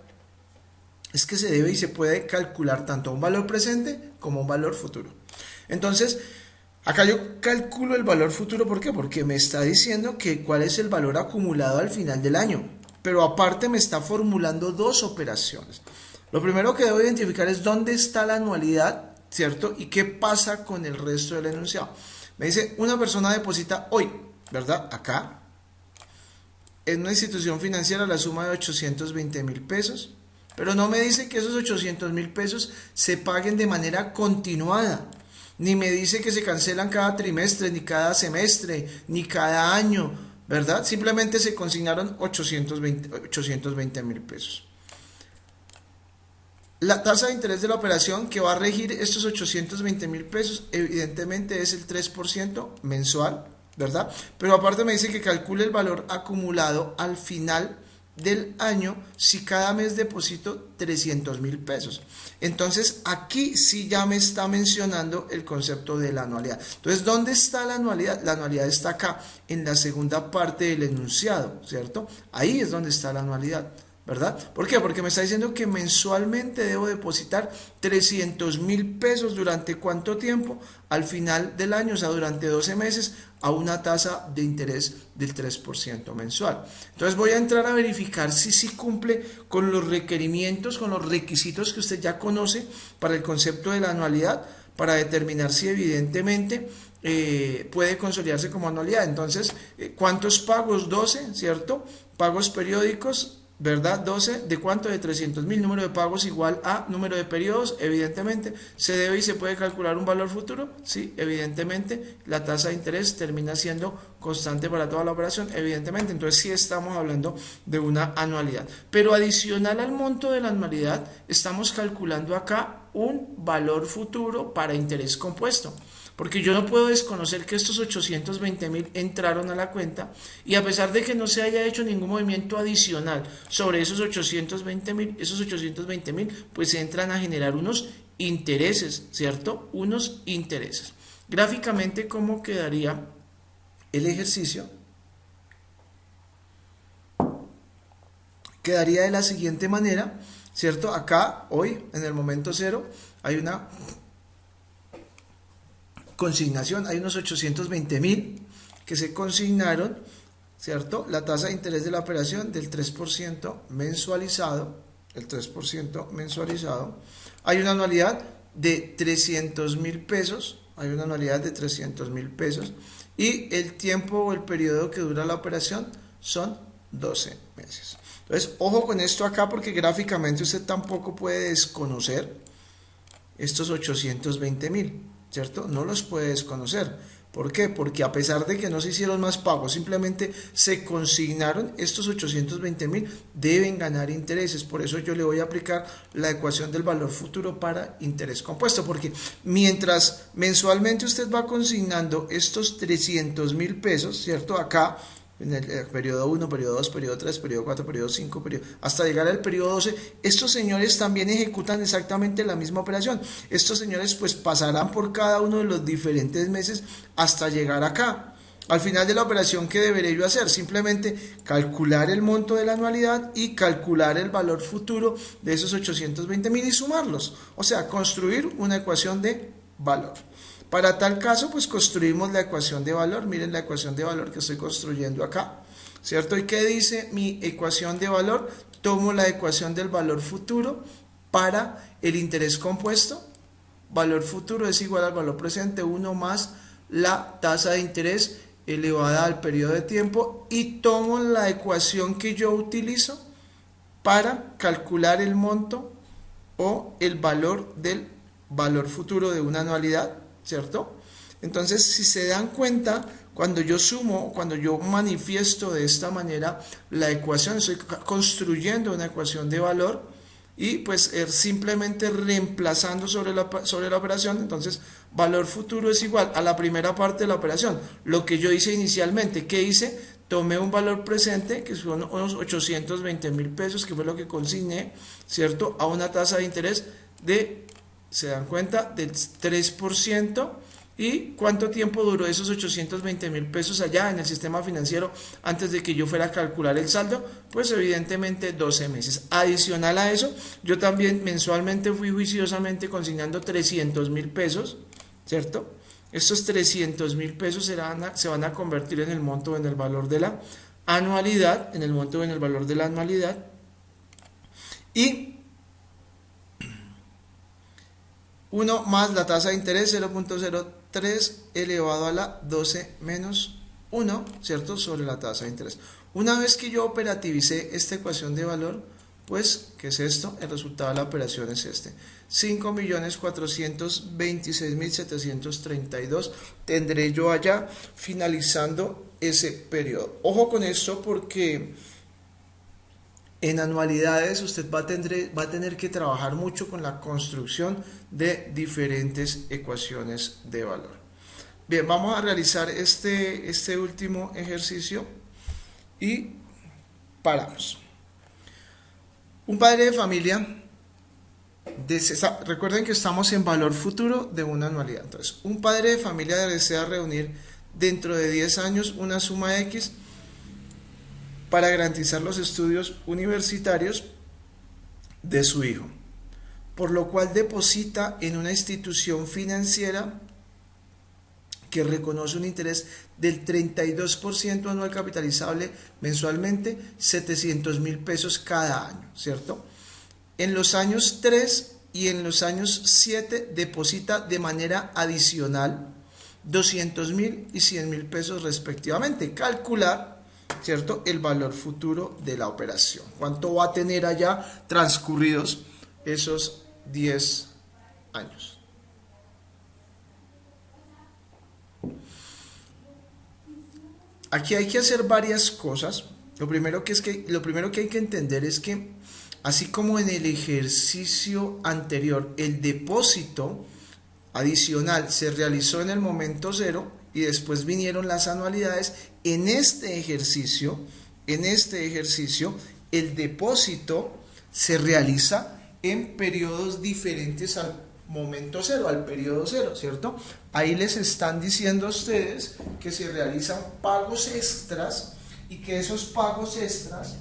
es que se debe y se puede calcular tanto un valor presente como un valor futuro. Entonces, acá yo calculo el valor futuro, ¿por qué? Porque me está diciendo que cuál es el valor acumulado al final del año, pero aparte me está formulando 2 operaciones. Lo primero que debo identificar es dónde está la anualidad, ¿cierto? Y qué pasa con el resto del enunciado. Me dice, una persona deposita hoy, ¿verdad? Acá, en una institución financiera, la suma de 820.000 pesos, pero no me dice que esos 800.000 pesos se paguen de manera continuada, ni me dice que se cancelan cada trimestre, ni cada semestre, ni cada año, ¿verdad? Simplemente se consignaron 820.000 pesos. La tasa de interés de la operación que va a regir estos 820.000 pesos, evidentemente es el 3% mensual, ¿verdad? Pero aparte me dice que calcule el valor acumulado al final del año si cada mes deposito 300.000 pesos. Entonces aquí sí ya me está mencionando el concepto de la anualidad. Entonces, ¿dónde está la anualidad? La anualidad está acá, en la segunda parte del enunciado, ¿cierto? Ahí es donde está la anualidad, ¿verdad? ¿Por qué? Porque me está diciendo que mensualmente debo depositar 300.000 pesos. ¿Durante cuánto tiempo? Al final del año, o sea, durante 12 meses, a una tasa de interés del 3% mensual. Entonces voy a entrar a verificar si sí cumple con los requerimientos, con los requisitos que usted ya conoce para el concepto de la anualidad, para determinar si evidentemente puede consolidarse como anualidad. Entonces, ¿cuántos pagos? 12, ¿cierto? Pagos periódicos, ¿verdad? 12, ¿de cuánto? De 300.000. Número de pagos igual a número de periodos, evidentemente. ¿Se debe y se puede calcular un valor futuro? Sí, evidentemente. La tasa de interés termina siendo constante para toda la operación, evidentemente. Entonces sí estamos hablando de una anualidad. Pero adicional al monto de la anualidad, estamos calculando acá un valor futuro para interés compuesto. Porque yo no puedo desconocer que estos 820.000 entraron a la cuenta y a pesar de que no se haya hecho ningún movimiento adicional sobre esos 820.000 pues entran a generar unos intereses, ¿cierto? Unos intereses. Gráficamente, ¿cómo quedaría el ejercicio? Quedaría de la siguiente manera, ¿cierto? Acá, hoy, en el momento cero, hay una consignación, hay unos 820.000 que se consignaron, ¿cierto? La tasa de interés de la operación del 3% mensualizado, el 3% mensualizado. Hay una anualidad de 300.000 pesos, hay una anualidad de 300.000 pesos y el tiempo o el periodo que dura la operación son 12 meses. Entonces, ojo con esto acá porque gráficamente usted tampoco puede desconocer estos 820.000, ¿cierto? No los puede desconocer. ¿Por qué? Porque a pesar de que no se hicieron más pagos, simplemente se consignaron estos 820.000, deben ganar intereses. Por eso yo le voy a aplicar la ecuación del valor futuro para interés compuesto, porque mientras mensualmente usted va consignando estos 300.000 pesos, ¿cierto? Acá en el periodo 1, periodo 2, periodo 3, periodo 4, periodo 5, hasta llegar al periodo 12, estos señores también ejecutan exactamente la misma operación. Estos señores pues pasarán por cada uno de los diferentes meses hasta llegar acá. Al final de la operación, ¿qué deberé yo hacer? Simplemente calcular el monto de la anualidad y calcular el valor futuro de esos 820.000 y sumarlos. O sea, construir una ecuación de valor. Para tal caso, pues construimos la ecuación de valor. Miren la ecuación de valor que estoy construyendo acá, ¿cierto? ¿Y qué dice mi ecuación de valor? Tomo la ecuación del valor futuro para el interés compuesto. Valor futuro es igual al valor presente, 1 más la tasa de interés elevada al periodo de tiempo, y tomo la ecuación que yo utilizo para calcular el monto o el valor del valor futuro de una anualidad, ¿cierto? Entonces, si se dan cuenta, cuando yo sumo, cuando yo manifiesto de esta manera la ecuación, estoy construyendo una ecuación de valor y pues simplemente reemplazando sobre la operación. Entonces, valor futuro es igual a la primera parte de la operación, lo que yo hice inicialmente. ¿Qué hice? Tomé un valor presente, que son unos 820.000 pesos, que fue lo que consigné, ¿cierto? A una tasa de interés de, se dan cuenta, del 3%. ¿Y cuánto tiempo duró esos 820.000 pesos allá en el sistema financiero antes de que yo fuera a calcular el saldo? Pues evidentemente 12 meses. Adicional a eso, yo también mensualmente fui juiciosamente consignando 300.000 pesos, ¿cierto? Estos 300.000 pesos se van a convertir en el monto o en el valor de la anualidad, en el monto o en el valor de la anualidad. Y 1 más la tasa de interés 0.03 elevado a la 12 menos 1, ¿cierto? Sobre la tasa de interés. Una vez que yo operativicé esta ecuación de valor, pues, ¿qué es esto? El resultado de la operación es este. 5.426.732 tendré yo allá finalizando ese periodo. Ojo con esto porque en anualidades usted va a tener que trabajar mucho con la construcción de diferentes ecuaciones de valor. Bien, vamos a realizar este último ejercicio y paramos. Un padre de familia, recuerden que estamos en valor futuro de una anualidad. Entonces, un padre de familia desea reunir dentro de 10 años una suma X para garantizar los estudios universitarios de su hijo, por lo cual deposita en una institución financiera que reconoce un interés del 32% anual capitalizable mensualmente, 700.000 pesos cada año, ¿cierto? En los años 3 y en los años 7 deposita de manera adicional 200.000 y 100.000 pesos respectivamente. Calcular, ¿cierto?, el valor futuro de la operación. ¿Cuánto va a tener allá transcurridos esos 10 años? Aquí hay que hacer varias cosas. Lo primero que hay que entender es que, así como en el ejercicio anterior, el depósito adicional se realizó en el momento cero y después vinieron las anualidades, en este ejercicio, el depósito se realiza en periodos diferentes al momento cero, al periodo cero, ¿cierto? Ahí les están diciendo a ustedes que se realizan pagos extras y que esos pagos extras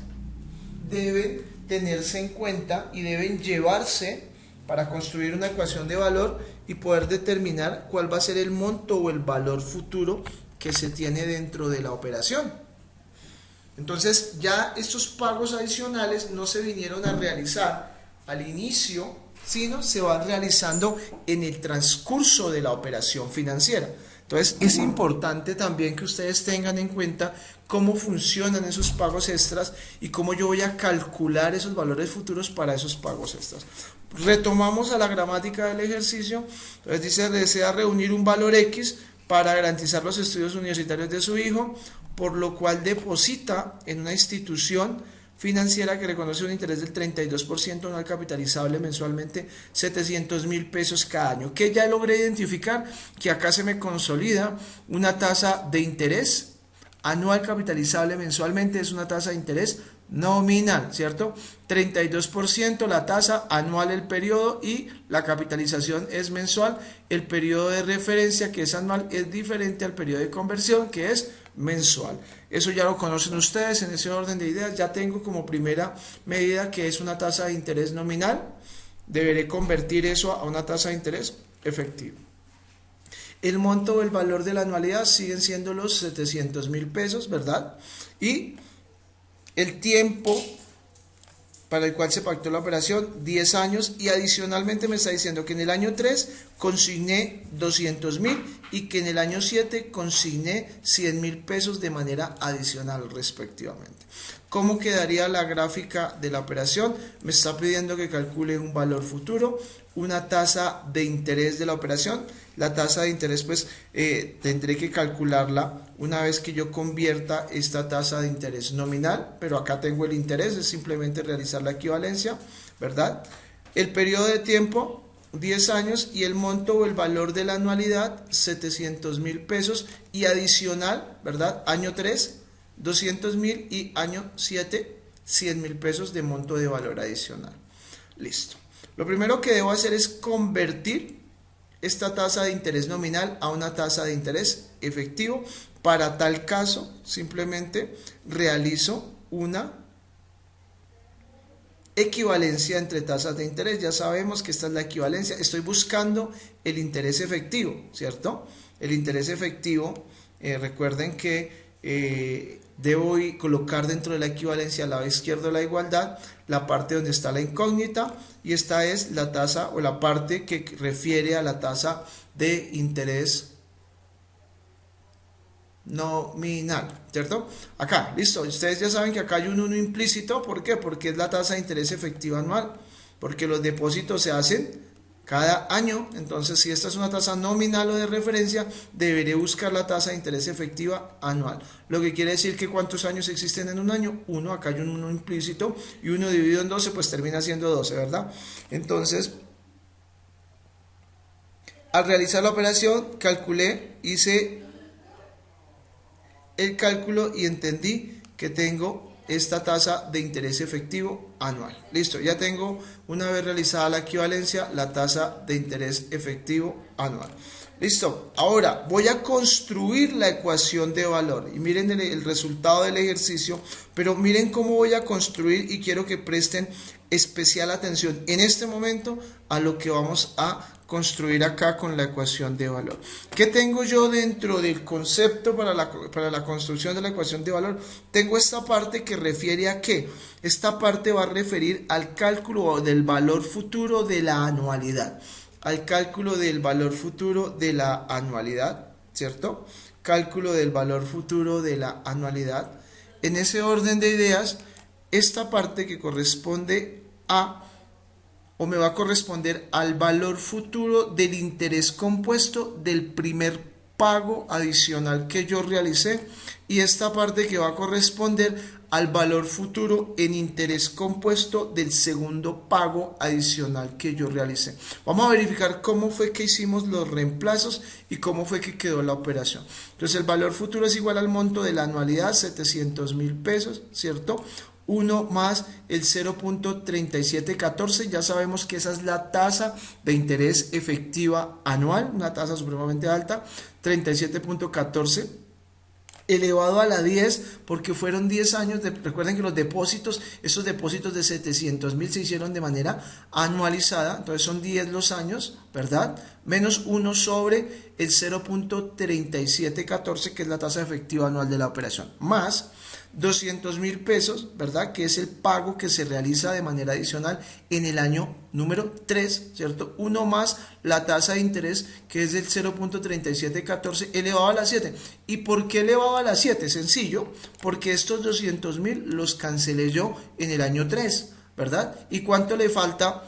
deben tenerse en cuenta y deben llevarse para construir una ecuación de valor y poder determinar cuál va a ser el monto o el valor futuro que se tiene dentro de la operación. Entonces ya estos pagos adicionales no se vinieron a realizar al inicio, sino se van realizando en el transcurso de la operación financiera. Entonces es importante también que ustedes tengan en cuenta cómo funcionan esos pagos extras y cómo yo voy a calcular esos valores futuros para esos pagos extras. Retomamos a la gramática del ejercicio. Entonces dice: desea reunir un valor X para garantizar los estudios universitarios de su hijo, por lo cual deposita en una institución financiera que reconoce un interés del 32% anual capitalizable mensualmente 700.000 pesos cada año. Que ya logré identificar que acá se me consolida una tasa de interés anual capitalizable mensualmente, es una tasa de interés nominal, ¿cierto? 32% la tasa anual el periodo y la capitalización es mensual. El periodo de referencia, que es anual, es diferente al periodo de conversión, que es mensual. Eso ya lo conocen ustedes. En ese orden de ideas ya tengo como primera medida que es una tasa de interés nominal. Deberé convertir eso a una tasa de interés efectivo. El monto o el valor de la anualidad siguen siendo los 700.000 pesos, ¿verdad? Y el tiempo para el cual se pactó la operación, 10 años, y adicionalmente me está diciendo que en el año 3 consigné 200.000 y que en el año 7 consigné 100.000 pesos de manera adicional respectivamente. ¿Cómo quedaría la gráfica de la operación? Me está pidiendo que calcule un valor futuro, una tasa de interés de la operación. La tasa de interés pues tendré que calcularla una vez que yo convierta esta tasa de interés nominal, pero acá tengo el interés, es simplemente realizar la equivalencia, ¿verdad? El periodo de tiempo, 10 años, y el monto o el valor de la anualidad, 700.000 pesos, y adicional, ¿verdad? Año 3, 200.000 y año 7, 100.000 pesos de monto de valor adicional. Listo. Lo primero que debo hacer es convertir esta tasa de interés nominal a una tasa de interés efectivo. Para tal caso, simplemente realizo una equivalencia entre tasas de interés. Ya sabemos que esta es la equivalencia. Estoy buscando el interés efectivo, ¿cierto? El interés efectivo, recuerden que debo colocar dentro de la equivalencia al lado izquierdo de la igualdad la parte donde está la incógnita, y esta es la tasa o la parte que refiere a la tasa de interés nominal, ¿cierto? Acá, listo, ustedes ya saben que acá hay un 1 implícito. ¿Por qué? Porque es la tasa de interés efectiva anual, porque los depósitos se hacen cada año. Entonces, si esta es una tasa nominal o de referencia, deberé buscar la tasa de interés efectiva anual. Lo que quiere decir que ¿cuántos años existen en un año? 1, acá hay un 1 implícito, y 1 dividido en 12 pues termina siendo 12, ¿verdad? Entonces, al realizar la operación, calculé, hice el cálculo y entendí que tengo esta tasa de interés efectivo anual. Listo, ya tengo, una vez realizada la equivalencia, la tasa de interés efectivo anual. Listo, ahora voy a construir la ecuación de valor y miren el resultado del ejercicio, pero miren cómo voy a construir, y quiero que presten especial atención en este momento a lo que vamos a construir acá con la ecuación de valor. ¿Qué tengo yo dentro del concepto para la construcción de la ecuación de valor? Tengo esta parte que refiere a qué. Esta parte va a referir al cálculo del valor futuro de la anualidad. Al cálculo del valor futuro de la anualidad, ¿cierto? Cálculo del valor futuro de la anualidad. En ese orden de ideas, esta parte que corresponde a, o me va a corresponder al valor futuro del interés compuesto del primer pago adicional que yo realicé, y esta parte que va a corresponder al valor futuro en interés compuesto del segundo pago adicional que yo realicé. Vamos a verificar cómo fue que hicimos los reemplazos y cómo fue que quedó la operación. Entonces el valor futuro es igual al monto de la anualidad, 700.000 pesos, ¿cierto? 1 más el 0.3714, ya sabemos que esa es la tasa de interés efectiva anual, una tasa supremamente alta, 37.14 elevado a la 10 porque fueron 10 años, recuerden que los depósitos, esos depósitos de 700.000 se hicieron de manera anualizada, entonces son 10 los años, ¿verdad? Menos 1 sobre el 0.3714 que es la tasa efectiva anual de la operación, más 200.000 pesos, ¿verdad? Que es el pago que se realiza de manera adicional en el año número 3, ¿cierto? Uno más la tasa de interés que es del 0.3714 elevado a la 7. ¿Y por qué elevado a la 7? Sencillo, porque estos 200.000 los cancelé yo en el año 3, ¿verdad? ¿Y cuánto le falta?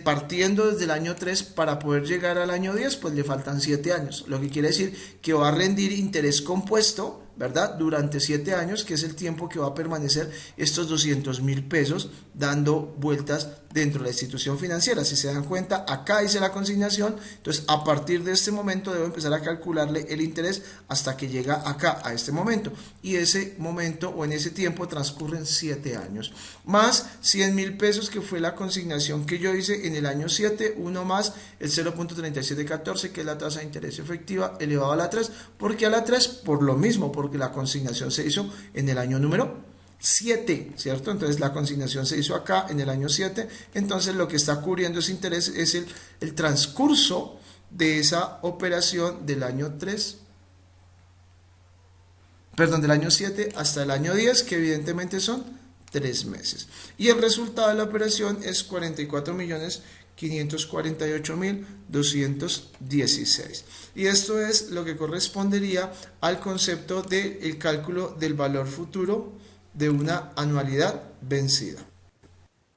Partiendo desde el año 3 para poder llegar al año 10, pues le faltan 7 años, lo que quiere decir que va a rendir interés compuesto, ¿verdad? Durante 7 años, que es el tiempo que va a permanecer estos 200.000 pesos dando vueltas dentro de la institución financiera. Si se dan cuenta, acá hice la consignación, entonces a partir de este momento debo empezar a calcularle el interés hasta que llega acá, a este momento, y ese momento o en ese tiempo transcurren 7 años, más 100.000 pesos que fue la consignación que yo hice en el año 7, uno más el 0.3714 que es la tasa de interés efectiva elevado a la 3, ¿por qué a la 3? Por lo mismo, porque la consignación se hizo en el año número 7, ¿cierto? Entonces la consignación se hizo acá en el año 7, entonces lo que está cubriendo ese interés es el transcurso de esa operación del año 3, perdón, del año 7 hasta el año 10, que evidentemente son 3 meses. Y el resultado de la operación es 44.548.216. Y esto es lo que correspondería al concepto del cálculo del valor futuro de una anualidad vencida.